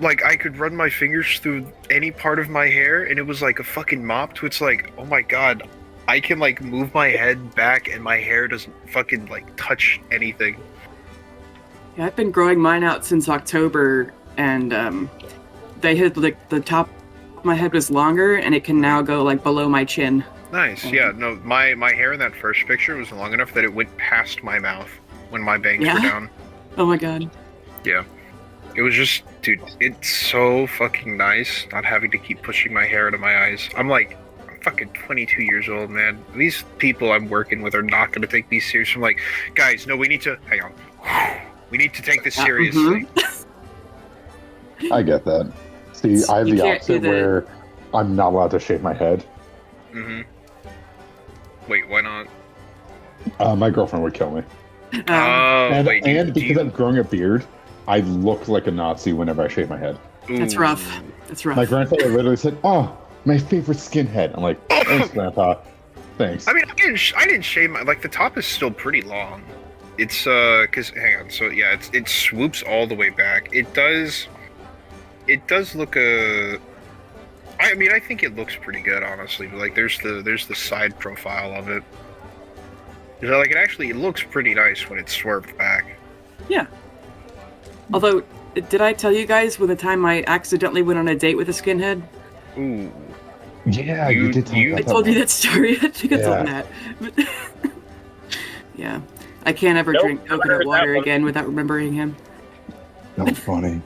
S3: like, I could run my fingers through any part of my hair, and it was like a fucking mop, to it's like, oh my god, I can, like, move my head back, and my hair doesn't fucking, like, touch anything.
S1: Yeah, I've been growing mine out since October, and they had, like, the top of my head was longer, and it can now go, like, below my chin.
S3: Nice, yeah, no, my hair in that first picture was long enough that it went past my mouth when my bangs
S1: Yeah?
S3: were down.
S1: Oh my god.
S3: Yeah. It was just, dude, it's so fucking nice not having to keep pushing my hair out of my eyes. I'm fucking 22 years old, man. These people I'm working with are not going to take me serious. I'm like, guys, no, we need to, hang on. We need to take this seriously.
S2: I get that. See, I have
S1: You
S2: the
S1: can't do
S2: opposite
S1: that.
S2: where I'm not allowed to shave my head.
S3: Mm-hmm. Wait, why not?
S2: My girlfriend would kill me.
S3: Oh,
S2: and
S3: wait,
S2: and because I'm growing a beard, I look like a Nazi whenever I shave my head.
S1: That's rough. That's rough.
S2: My grandfather literally said, "Oh, my favorite skinhead." I'm like, "Thanks, Grandpa. Thanks."
S3: I mean, I didn't shave my, like, the top is still pretty long. It's, cause, hang on, so, yeah, it swoops all the way back. It does look, I mean, I think it looks pretty good, honestly, but, like, there's the side profile of it. So, like, it looks pretty nice when it's swerved back.
S1: Yeah. Although, did I tell you guys when the time I accidentally went on a date with a skinhead?
S3: Ooh.
S2: Yeah, you did tell me
S3: you-
S1: I
S2: about
S1: told you
S2: that.
S1: that story. I think I
S2: Yeah.
S1: told Matt. But yeah. I can't ever
S4: Nope,
S1: drink
S4: never
S1: coconut
S4: heard that
S1: water
S4: one.
S1: again without remembering him.
S2: That was funny.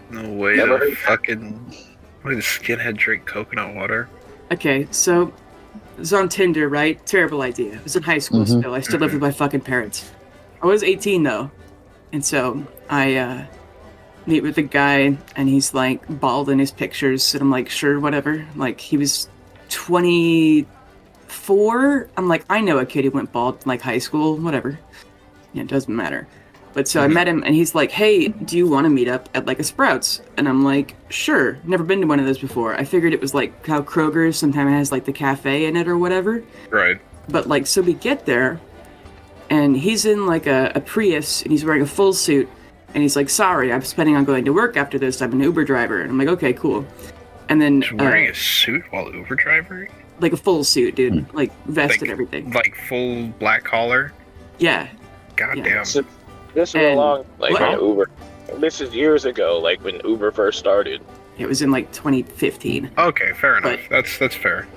S3: No way
S4: Never
S3: to
S4: heard that.
S3: fucking... Why did skinhead drink coconut water?
S1: Okay, so it was on Tinder, right? Terrible idea. It was in high school
S2: Mhm.
S1: still. I still lived with my fucking parents. I was 18 though. And so I meet with a guy and he's like bald in his pictures and I'm like, sure, whatever. Like he was 24. I'm like, I know a kid who went bald in like high school, whatever. Yeah, it doesn't matter. But so I met him and he's like, hey, do you want to meet up at like a Sprouts? And I'm like, sure. Never been to one of those before. I figured it was like how Kroger's sometimes has like the cafe in it or whatever.
S3: Right.
S1: But like, so we get there and he's in like a Prius and he's wearing a full suit. And he's like, sorry, I'm planning on going to work after this. I'm an Uber driver. And I'm like, okay, cool. And then
S3: He's wearing a suit while Uber driving?
S1: like a full suit, dude, like vest
S3: Like-
S1: and everything.
S3: Like full black collar?
S1: Yeah.
S3: God
S1: Yeah.
S3: damn.
S4: So, this was
S1: And-
S4: along, like,
S1: What?
S4: when Uber. This is years ago, like, when Uber first started.
S1: It was in like 2015.
S3: Okay, fair enough.
S1: But-
S3: That's fair.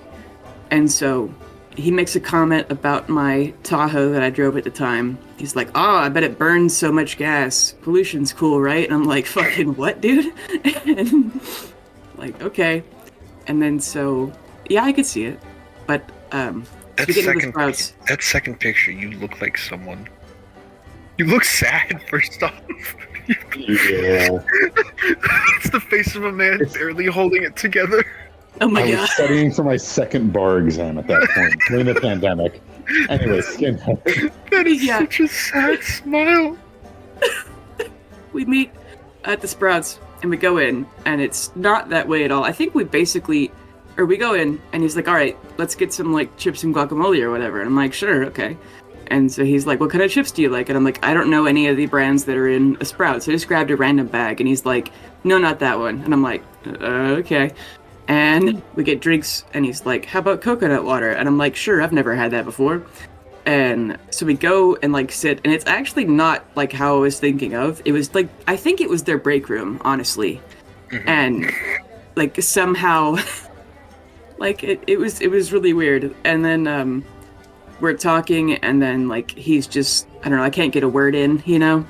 S1: And so he makes a comment about my Tahoe that I drove at the time. He's like, oh, I bet it burns so much gas. Pollution's cool, right? And I'm like, fucking what, dude? And like, okay. And then so, yeah, I could see it. But,
S3: That
S1: we get into the
S3: second,
S1: Sprouts.
S3: that second picture, you look like someone. You look sad, first off.
S2: Yeah.
S3: It's the face of a man barely holding it together.
S1: Oh my
S2: I
S1: god.
S2: was studying for my second bar exam at that point during the pandemic. Anyway, skinhead.
S3: That is
S1: Yeah.
S3: such a sad smile.
S1: We meet at the Sprouts and we go in and it's not that way at all. I think we go in and he's like, all right, let's get some like chips and guacamole or whatever. And I'm like, sure, okay. And so he's like, what kind of chips do you like? And I'm like, I don't know any of the brands that are in a Sprouts. I just grabbed a random bag and he's like, no, not that one. And I'm like, okay. And we get drinks and he's like, how about coconut water? And I'm like, sure, I've never had that before. And so we go and like sit, and it's actually not like how I was thinking of. It was like, I think it was their break room, honestly. And like somehow like it was really weird. And then we're talking, and then like he's just, I don't know, I can't get a word in, you know?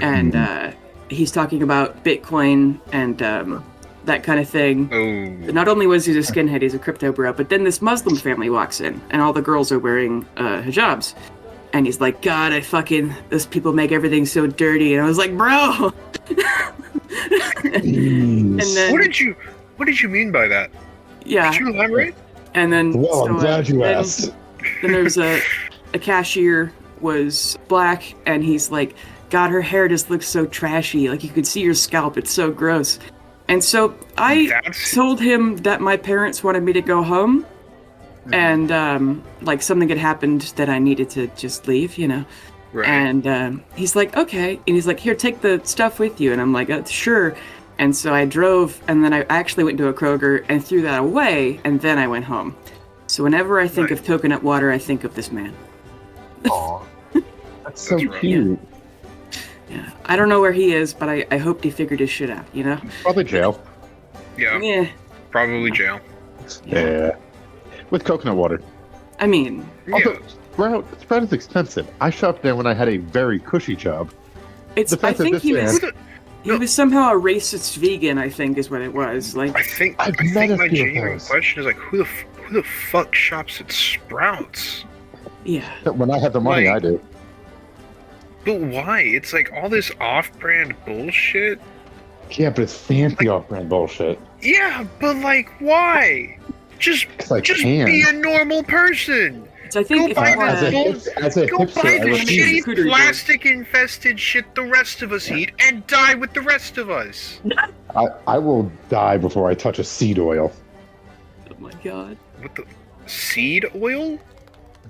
S1: And he's talking about Bitcoin and that kind of thing.
S3: Oh.
S1: Not only was he a skinhead, he's a crypto bro, but then this Muslim family walks in, and all the girls are wearing hijabs. And he's like, God, those people make everything so dirty. And I was like, bro! And then,
S3: What did you mean by that?
S1: yeah.
S3: Could you elaborate?
S1: And then,
S2: Well, I'm glad you asked.
S1: Then there's a cashier was black, and he's like, God, her hair just looks so trashy. Like, you could see your scalp. It's so gross. And so I told him that my parents wanted me to go home, and like something had happened that I needed to just leave, you know.
S3: Right.
S1: And he's like, okay. And he's like, here, take the stuff with you. And I'm like, sure. And so I drove, and then I actually went to a Kroger and threw that away, and then I went home. So whenever I think of coconut water, I think of this man.
S2: Aw. That's so
S3: That's right.
S2: cute.
S1: Yeah, I don't know where he is, but I hoped he figured his shit out, you know?
S2: Probably jail.
S3: Yeah,
S1: Yeah.
S3: probably jail.
S2: Yeah. With coconut water.
S1: I mean,
S2: Also, Sprout is expensive. I shopped there when I had a very cushy job.
S1: it's.
S2: The
S1: I
S2: fact that
S1: think
S2: this
S1: he
S2: man-
S1: was. He was somehow a racist vegan, I think, is what it was. Like,
S3: I think
S2: I've met a
S3: my
S2: few of
S3: genuine
S2: those.
S3: question is like, who the fuck shops at Sprouts?
S1: yeah.
S2: When I have the money,
S3: Like-
S2: I do.
S3: But why? It's like all this off-brand bullshit.
S2: Yeah, but it's fancy off-brand bullshit.
S3: Yeah, but like, why? Just
S2: Because I
S3: just
S2: can.
S3: be a normal person.
S1: So I think
S3: Go
S1: if
S3: buy
S1: you
S3: the-
S1: want
S2: as a
S3: Go
S2: hipster,
S3: buy
S2: I
S3: the
S2: refuse.
S3: shitty plastic-infested shit the rest of us eat and die with the rest of us.
S2: I will die before I touch a seed oil.
S1: Oh my god.
S3: What the seed oil?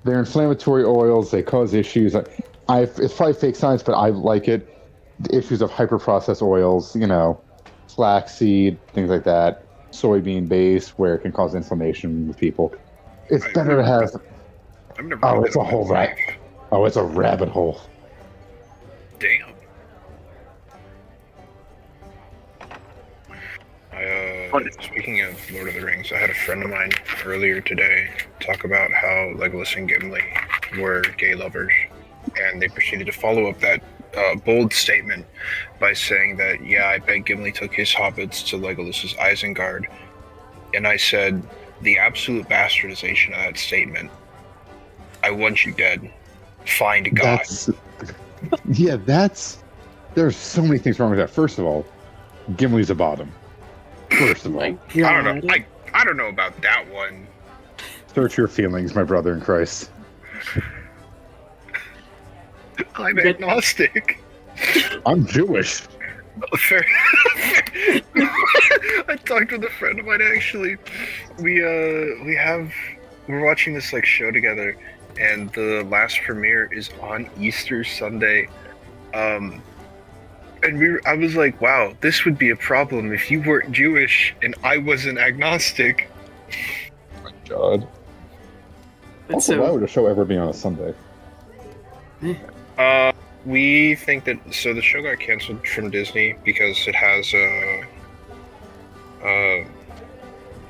S2: They're inflammatory oils. They cause issues. It's probably fake science, but I like it. The issues of hyper-processed oils, you know, flaxseed, things like that. Soybean base, where it can cause inflammation with people. It's better to have.
S3: I've never.
S2: Oh,
S3: looked
S2: it's a
S3: at my
S2: whole
S3: life.
S2: it's a rabbit hole.
S3: Damn. Speaking of Lord of the Rings, I had a friend of mine earlier today talk about how Legolas and Gimli were gay lovers, and they proceeded to follow up that bold statement by saying that, yeah, I bet Gimli took his hobbits to Legolas's Isengard. And I said, the absolute bastardization of that statement. I want you dead. Find God.
S2: There's so many things wrong with that. First of all, Gimli's a bottom. First of all,
S3: I don't know. I don't know about that one.
S2: search your feelings, my brother in Christ.
S3: I'm agnostic.
S2: I'm Jewish.
S3: Fair. I talked with a friend of mine actually. We're watching this like show together, and the last premiere is on Easter Sunday. And I was like, wow, this would be a problem if you weren't Jewish and I wasn't agnostic.
S2: Oh my God. Also, why would a show ever be on a Sunday?
S3: We think that the show got canceled from Disney because it has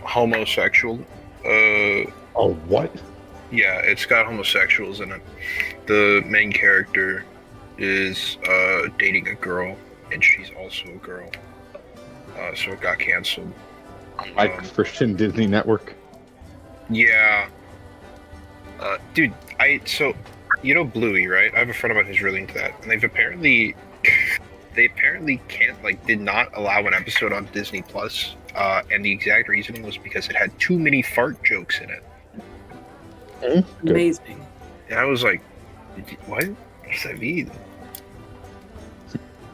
S3: homosexual.
S2: Oh, what?
S3: Yeah, it's got homosexuals in it. The main character is dating a girl, and she's also a girl. So it got canceled.
S2: Like Christian Disney Network?
S3: Yeah. Dude, you know Bluey, right? I have a friend of mine who's really into that, and they apparently did not allow an episode on Disney Plus, and the exact reasoning was because it had too many fart jokes in it.
S1: Amazing.
S3: And I was like, what? What does that mean?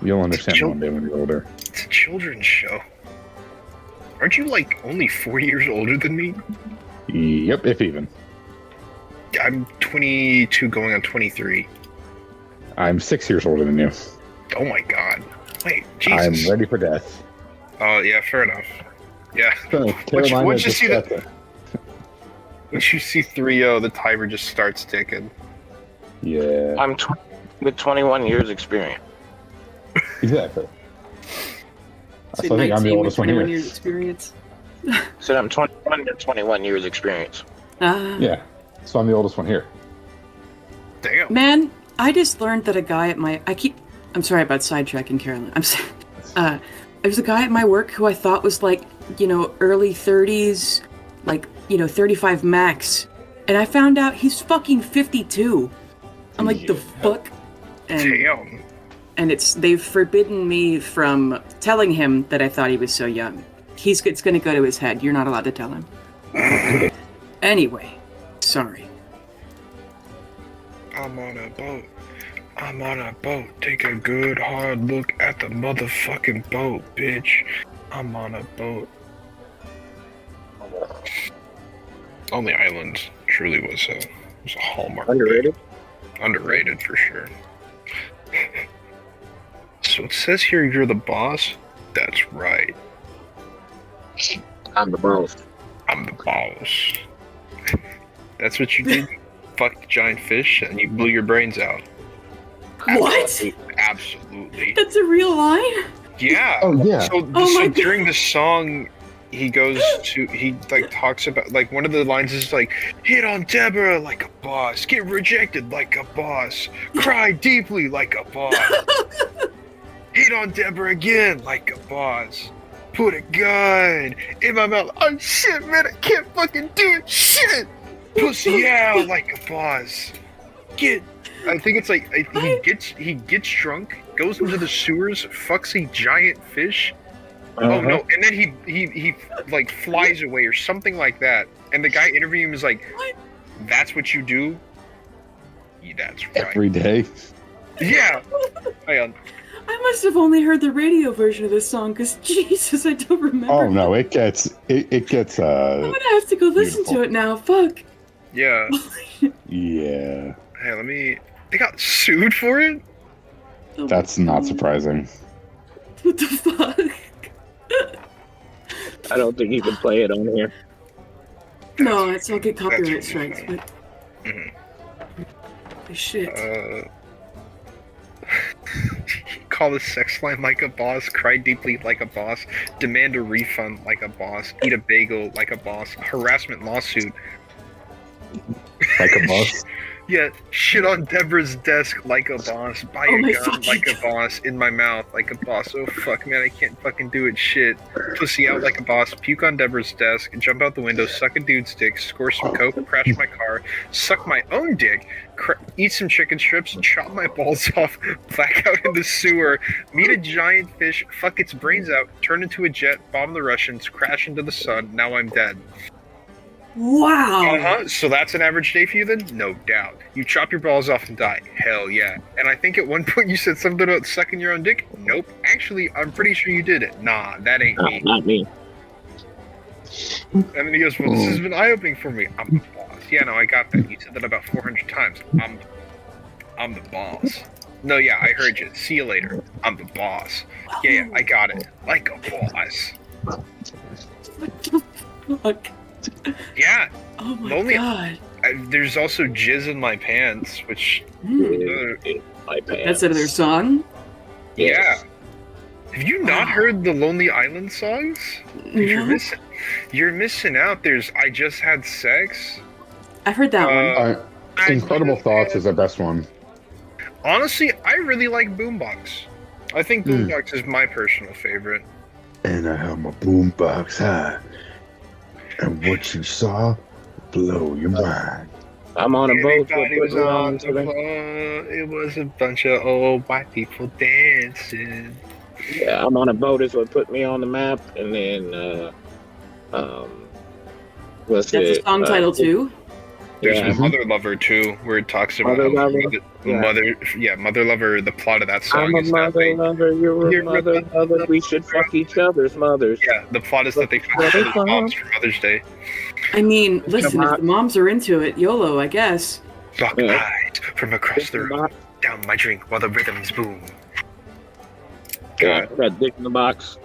S2: You'll understand one day when you're older.
S3: It's a children's show. Aren't you like only 4 years older than me?
S2: Yep, if even.
S3: I'm 22 going on 23.
S2: I'm 6 years older than you.
S3: Oh my god. Wait, Jesus.
S2: I'm ready for death.
S3: Oh, yeah, fair enough. Yeah.
S2: Carolina
S3: Once you
S2: just
S3: see
S2: got
S3: Once you see 3-0, the timer just starts ticking.
S2: Yeah.
S4: I'm with 21 years experience.
S2: Exactly.
S1: Say
S2: So I think I'm the
S1: 19 with
S2: oldest one
S1: 21
S2: here.
S1: years experience.
S4: So I'm 21 to 21 years experience.
S2: Yeah. So I'm the oldest one here.
S3: Damn.
S1: Man, I just learned that a guy at my I'm sorry about sidetracking, Carolyn. There's a guy at my work who I thought was like, early 30s, like, 35 max. And I found out he's fucking 52. I'm like, the fuck?
S3: Damn.
S1: And they've forbidden me from telling him that I thought he was so young. It's gonna go to his head. You're not allowed to tell him. Anyway, sorry.
S3: I'm on a boat. I'm on a boat. Take a good hard look at the motherfucking boat, bitch. I'm on a boat. Only Island truly was a hallmark.
S4: Underrated?
S3: Underrated for sure. So it says here you're the boss? That's right.
S4: I'm the boss.
S3: I'm the boss. That's what you did? Fuck the giant fish and you blew your brains out.
S1: What?
S3: Absolutely.
S1: That's a real line?
S3: Yeah.
S2: Oh, yeah.
S3: So during the song, he talks about, like, one of the lines is like, hit on Deborah like a boss, get rejected like a boss, cry deeply like a boss, hit on Deborah again like a boss, put a gun in my mouth, oh shit man, I can't fucking do it, shit, pussy out like a boss, I think it's like, he gets drunk, goes into the sewers, fucks a giant fish. Oh no! And then he like flies away or something like that. And the guy interviewing him is like,
S1: What?
S3: "That's what you do? Yeah, that's right."
S2: Every day.
S3: Yeah. Hang on.
S1: I must have only heard the radio version of this song, because Jesus, I don't remember.
S2: Oh no, it gets
S1: I'm gonna have to go listen
S2: beautiful.
S1: to it now. Fuck.
S3: Yeah.
S2: Yeah.
S3: Hey, they got sued for it?
S1: Oh
S2: That's
S1: my
S2: not
S1: God.
S2: surprising.
S1: What the fuck?
S4: I don't think you can play it on here.
S1: No, it's all get copyright
S3: That's
S1: strikes,
S3: really
S1: but shit.
S3: Call the sex line like a boss, cry deeply like a boss, demand a refund like a boss, eat a bagel like a boss, harassment lawsuit.
S2: Like a boss.
S3: Yeah, shit on Deborah's desk like a boss, buy
S1: Oh
S3: a
S1: my
S3: gun
S1: fucking
S3: like a boss, in my mouth like a boss, oh fuck man, I can't fucking do it, shit. Pussy out like a boss, puke on Deborah's desk, jump out the window, suck a dude's dick, score some coke, crash my car, suck my own dick, eat some chicken strips, chop my balls off, black out in the sewer, meet a giant fish, fuck its brains out, turn into a jet, bomb the Russians, crash into the sun, now I'm dead.
S1: Wow.
S3: Uh-huh. So that's an average day for you then? No doubt. You chop your balls off and die. Hell yeah. And I think at one point you said something about sucking your own dick? Nope. Actually, I'm pretty sure you did it. Nah, that ain't me.
S4: Not me.
S3: And then he goes, well, this has been eye-opening for me. I'm the boss. Yeah, no, I got that. You said that about 400 times. I'm the boss. No, yeah, I heard you. See you later. I'm the boss. Yeah, I got it. Like a boss.
S1: What the fuck?
S3: Yeah.
S1: Oh my
S3: Lonely-
S1: God.
S3: There's also jizz in my pants, which...
S4: My pants.
S1: That's another song?
S3: Yeah. Have you not heard the Lonely Island songs?
S1: No.
S3: You're missing out. There's I Just Had Sex.
S1: I've heard that one.
S2: Incredible Thoughts is the best one.
S3: Honestly, I really like Boombox. I think Boombox is my personal favorite.
S2: And I have my boombox high. And what you saw blow your mind.
S4: I'm on a boat.
S3: Everybody was on the boat. It was a bunch of old white people dancing.
S4: Yeah, I'm on a boat is what put me on the map, and then what's
S1: That's
S4: it?
S1: a song title too.
S3: There's
S4: Yeah.
S3: Mother Lover too, where it talks about
S4: Mother
S3: how
S4: Lover?
S3: Mother Lover. The plot of that song
S4: I'm a
S3: is that
S4: mother
S3: they,
S4: lover, you're
S3: You're
S4: a mother lover. We should fuck each other's mothers.
S3: yeah, the plot is that they fuck each other's moms for Mother's Day.
S1: I mean, listen, if the moms are into it, YOLO, I guess.
S3: Block
S4: Yeah.
S3: eyes from across the room, down my drink while the rhythms boom.
S4: Yeah, got dick in the box.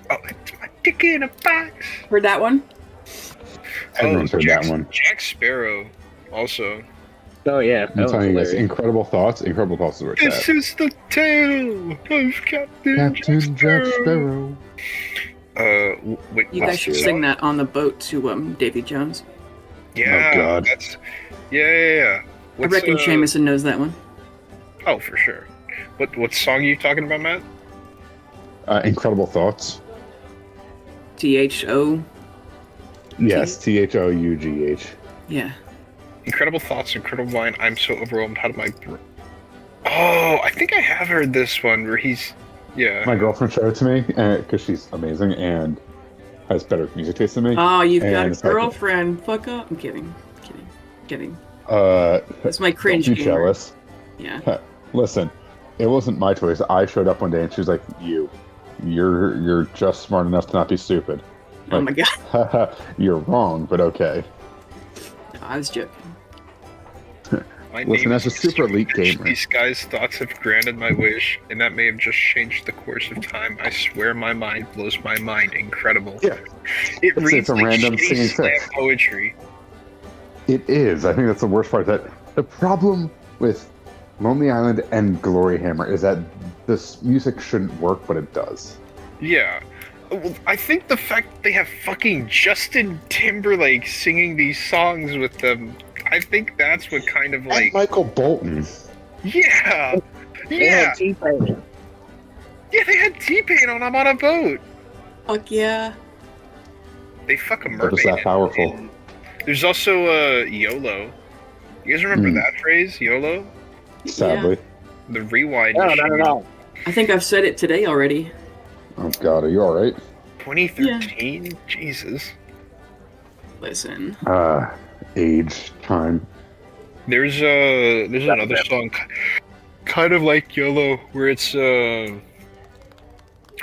S3: Oh, it's my dick in a box.
S1: Heard that one?
S2: Everyone's heard that one.
S3: Jack Sparrow, also.
S4: Oh yeah,
S2: I'm
S4: that was
S2: telling you guys,
S4: hilarious.
S2: incredible thoughts. Incredible thoughts is where it's
S3: This
S2: at.
S3: is the tale of Captain
S2: Captain Jack
S3: Sparrow.
S2: Sparrow.
S3: Wait,
S1: You
S3: what's
S1: guys should
S3: the
S1: sing
S3: song?
S1: that on the boat to Davy Jones.
S3: Yeah,
S2: Oh, God.
S3: that's yeah.
S1: I
S3: What's,
S1: reckon Jameson knows that one.
S3: Oh, for sure. What song are you talking about, Matt?
S2: Incredible thoughts.
S1: THO.
S2: Yes, THOUGH.
S1: Yeah.
S3: Incredible thoughts, incredible mind. I'm so overwhelmed. How do my Oh, I think I have heard this one where he's yeah.
S2: My girlfriend showed it to me because she's amazing and has better music taste than me.
S1: Oh, you've
S2: And
S1: got a
S2: it's like-
S1: girlfriend. Fuck up. I'm kidding. Kidding.
S2: That's
S1: It's my cringe
S2: Don't be
S1: gamer.
S2: jealous.
S1: Yeah.
S2: Listen, it wasn't my choice. I showed up one day and she was like, "You're just smart enough to not be stupid."
S1: Oh my god.
S2: Haha, you're wrong, but okay.
S1: No, I was joking.
S3: My
S2: Listen,
S3: name
S2: as a
S3: is
S2: super
S3: Mr.
S2: elite
S3: Fish.
S2: gamer.
S3: These guys' thoughts have granted my wish, and that may have just changed the course of time. I swear my mind blows my mind. Incredible.
S2: Yeah.
S3: It
S2: It's
S3: reads
S2: a
S3: like
S2: random
S3: shitty
S2: singing
S3: slam
S2: fish.
S3: poetry.
S2: It is. I think that's the worst part. That the problem with Lonely Island and Glory Hammer is that this music shouldn't work, but it does.
S3: Yeah. Well, I think the fact they have fucking Justin Timberlake singing these songs with them, I think that's what kind of
S2: And
S3: like,
S2: Michael Bolton.
S3: yeah,
S4: They
S3: yeah,
S4: had T-Pain.
S3: yeah. They had T-Pain on a boat.
S1: Fuck yeah.
S3: They fuck a
S2: That
S3: mermaid.
S2: was that
S3: in-
S2: powerful.
S3: in- There's also YOLO. You guys remember that phrase, YOLO?
S2: Sadly.
S3: The rewind.
S4: No,
S3: machine.
S4: not at all.
S1: I think I've said it today already.
S2: Oh God, are you all right?
S3: 2013. Jesus.
S1: Listen.
S2: Age, time.
S3: There's another song, kind of like YOLO, where it's I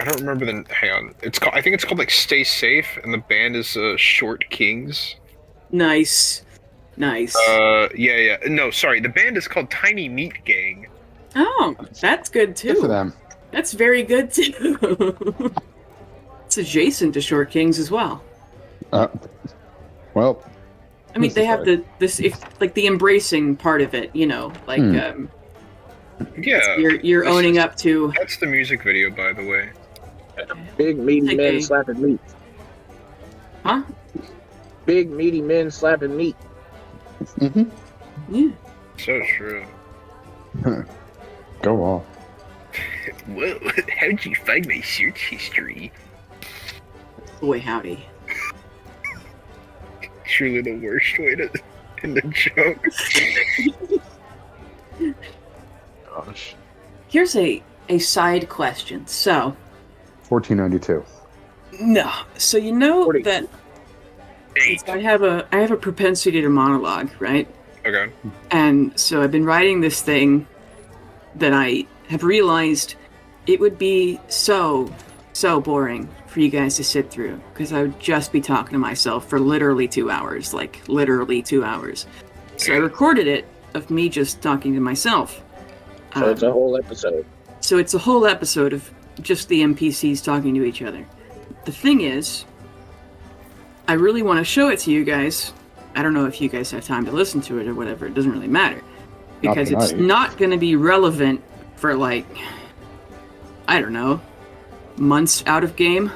S3: don't remember the. Hang on. I think it's called like "Stay Safe," and the band is Short Kings.
S1: Nice.
S3: Yeah. No, sorry. The band is called Tiny Meat Gang.
S1: Oh, that's good
S2: Good for
S1: too.
S2: them.
S1: That's very good too. It's adjacent to Short Kings as well.
S2: Well,
S1: I mean,
S2: Who's
S1: they
S2: this
S1: have
S2: guy?
S1: like the embracing part of it, you know, like
S3: Yeah.
S1: you're
S3: this
S1: owning
S3: is-
S1: up to.
S3: That's the music video, by the way.
S4: Big meaty
S1: Okay.
S4: men slapping meat.
S1: Huh?
S4: Big meaty men slapping meat.
S1: Yeah.
S3: So true.
S2: go off.
S3: Whoa! How'd you find my search history?
S1: Boy, howdy.
S3: Truly the worst way to end the joke.
S2: Gosh.
S1: Here's a side question. So,
S2: 1492.
S1: no. So you know
S4: 40.
S1: that
S3: Eight.
S1: I have a propensity to monologue, right?
S3: Okay.
S1: And so I've been writing this thing that I have realized it would be so boring for you guys to sit through because I would just be talking to myself for literally 2 hours, like literally 2 hours. So I recorded it of me just talking to myself.
S4: So it's a whole episode.
S1: So it's a whole episode of just the NPCs talking to each other. The thing is, I really want to show it to you guys. I don't know if you guys have time to listen to it or whatever. It doesn't really matter. Because it's
S2: tonight.
S1: not going to be relevant for like, I don't know, months out of game.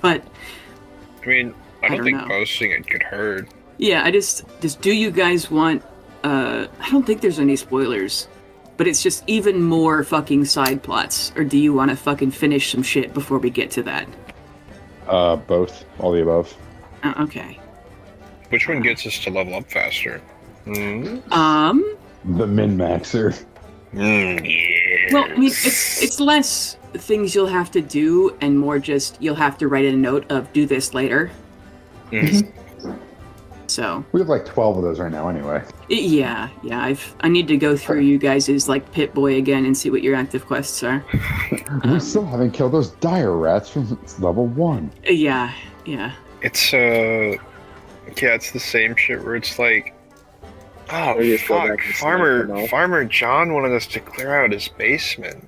S1: But
S3: I mean, I don't
S1: don't
S3: think
S1: know.
S3: posting it could hurt.
S1: yeah, I just do you guys want, I don't think there's any spoilers. But it's just even more fucking side plots. Or do you want to fucking finish some shit before we get to that?
S2: Both. All the above.
S1: Okay.
S3: Which one gets us to level up faster? Mm?
S2: The min-maxer.
S3: Yeah.
S1: Well, I mean, it's less things you'll have to do and more just you'll have to write a note of do this later.
S3: Mhm.
S1: So,
S2: We have like 12 of those right now anyway.
S1: yeah, I need to go through you guys' like Pit Boy again and see what your active quests are.
S2: We still haven't killed those dire rats from level 1.
S1: Yeah.
S3: It's it's the same shit where it's like, oh
S4: Or you just go
S3: fuck,
S4: back and snipe them all.
S3: Farmer John wanted us to clear out his basement.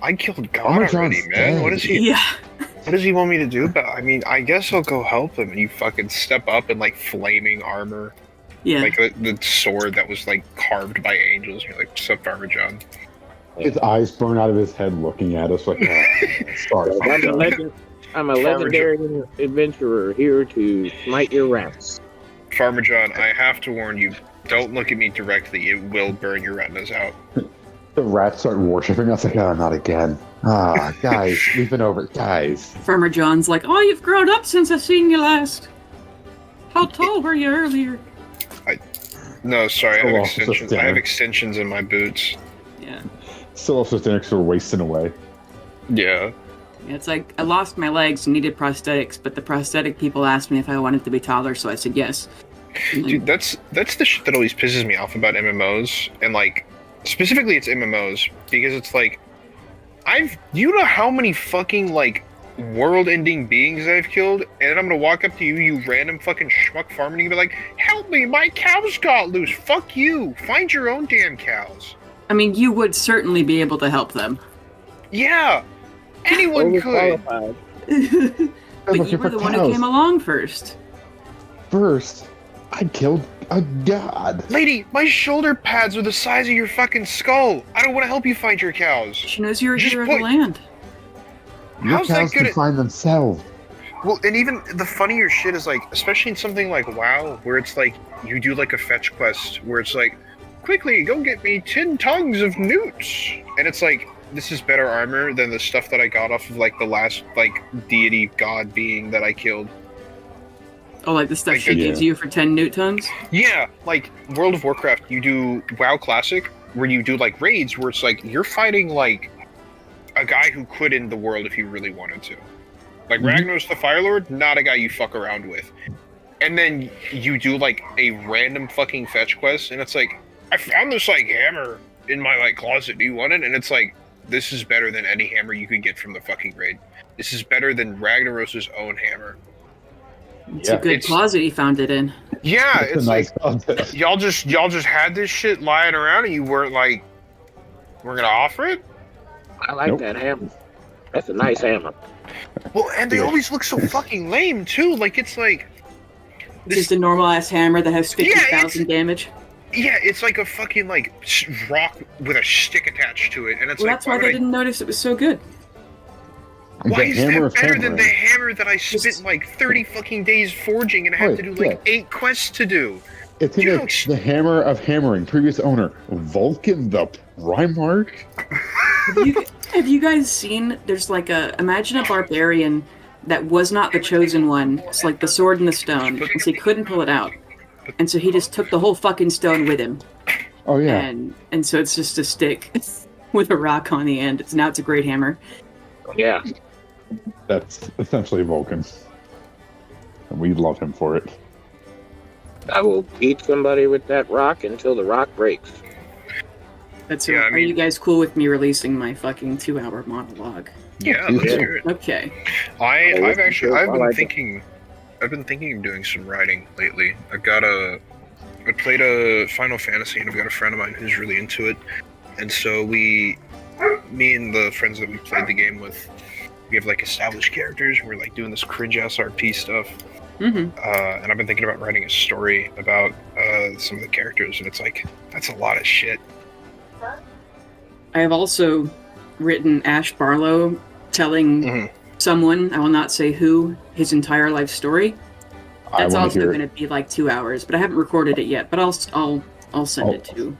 S3: I killed God
S2: Farmer
S3: already,
S2: John's
S3: man.
S2: dead.
S3: What is he?
S1: Yeah.
S3: What does he want me to do? But I mean, I guess I'll go help him. And you fucking step up in like flaming armor.
S1: Yeah.
S3: Like the sword that was like carved by angels. You're like, what's up, Farmer John?
S2: His eyes burn out of his head looking at us like, sorry.
S4: I'm a legendary adventurer here to smite your rats.
S3: Farmer John, I have to warn you, don't look at me directly. It will burn your retinas out.
S2: The rats start worshiping us like, oh, not again. Guys, we've been over. Guys.
S1: Farmer John's like, oh, you've grown up since I've seen you last. How tall were you earlier?
S3: No, sorry, I have extensions. I have extensions in my boots.
S1: Yeah.
S2: Still also standing because we're wasting away.
S3: Yeah.
S1: It's like, I lost my legs and needed prosthetics, but the prosthetic people asked me if I wanted to be taller, so I said yes.
S3: Dude, that's the shit that always pisses me off about MMOs, and like, specifically it's MMOs, because it's like, you know how many fucking, like, world-ending beings I've killed, and I'm gonna walk up to you, you random fucking schmuck farmer, and you be like, help me, my cows got loose, fuck you, find your own damn cows.
S1: I mean, you would certainly be able to help them.
S3: Yeah, anyone could.
S1: But you were the one who came along first.
S2: First, I killed a god.
S3: Lady, my shoulder pads are the size of your fucking skull. I don't want to help you find your cows.
S1: She knows you're a hero of the land.
S2: Your
S3: How's
S2: cows
S3: that good
S2: can find themselves.
S3: Well, and even the funnier shit is like, especially in something like WoW, where it's like, you do like a fetch quest, where it's like, quickly, go get me 10 tongues of newts. And it's like, this is better armor than the stuff that I got off of like the last like deity god being that I killed.
S1: Oh, like the stuff she gives you for 10 newt tons?
S3: Yeah, like World of Warcraft, you do WoW Classic, where you do like raids, where it's like, you're fighting like a guy who could end the world if he really wanted to. Like Ragnaros the Fire Lord, not a guy you fuck around with. And then you do like a random fucking fetch quest, and it's like, I found this like hammer in my like closet. Do you want it? And it's like, this is better than any hammer you could get from the fucking raid. This is better than Ragnaros' own hammer.
S1: It's a good closet he found it in.
S3: Yeah,
S2: It's
S3: it's
S2: nice
S3: like y'all just had this shit lying around, and you weren't like, we're gonna offer it.
S4: I like that hammer. That's a nice hammer.
S3: Well, and they always look so fucking lame too. Like it's like
S1: This is a normal ass hammer that has 50,000 damage.
S3: Yeah, it's like a fucking like rock with a stick attached to it, and it's
S1: well,
S3: like,
S1: that's why they didn't notice it was so good.
S3: Why is that better than the hammer that I spent like 30 fucking days forging and I had to do like 8 quests to do?
S2: It's the hammer of hammering. Previous owner, Vulcan the Primarch.
S1: Have you guys seen? There's like imagine a barbarian that was not the chosen one. It's like the sword and the stone, and so he couldn't pull it out, and so he just took the whole fucking stone with him.
S2: Oh yeah.
S1: And so it's just a stick with a rock on the end. Now it's a great hammer.
S4: Yeah.
S2: That's essentially Vulcan. And we love him for it.
S4: I will beat somebody with that rock until the rock breaks.
S1: That's right. Are you guys cool with me releasing my fucking 2-hour monologue?
S3: Yeah, let's hear it.
S1: Okay.
S3: I've been thinking of doing some writing lately. I played a Final Fantasy, and I've got a friend of mine who's really into it. And so me and the friends that we played the game with, we have like established characters. We're like doing this cringe ass RP stuff.
S1: Mm-hmm.
S3: And I've been thinking about writing a story about some of the characters, and it's like, that's a lot of shit.
S1: I have also written Ash Barlow telling someone, I will not say who, his entire life story. That's also going to be like 2 hours, but I haven't recorded it yet. But I'll send it to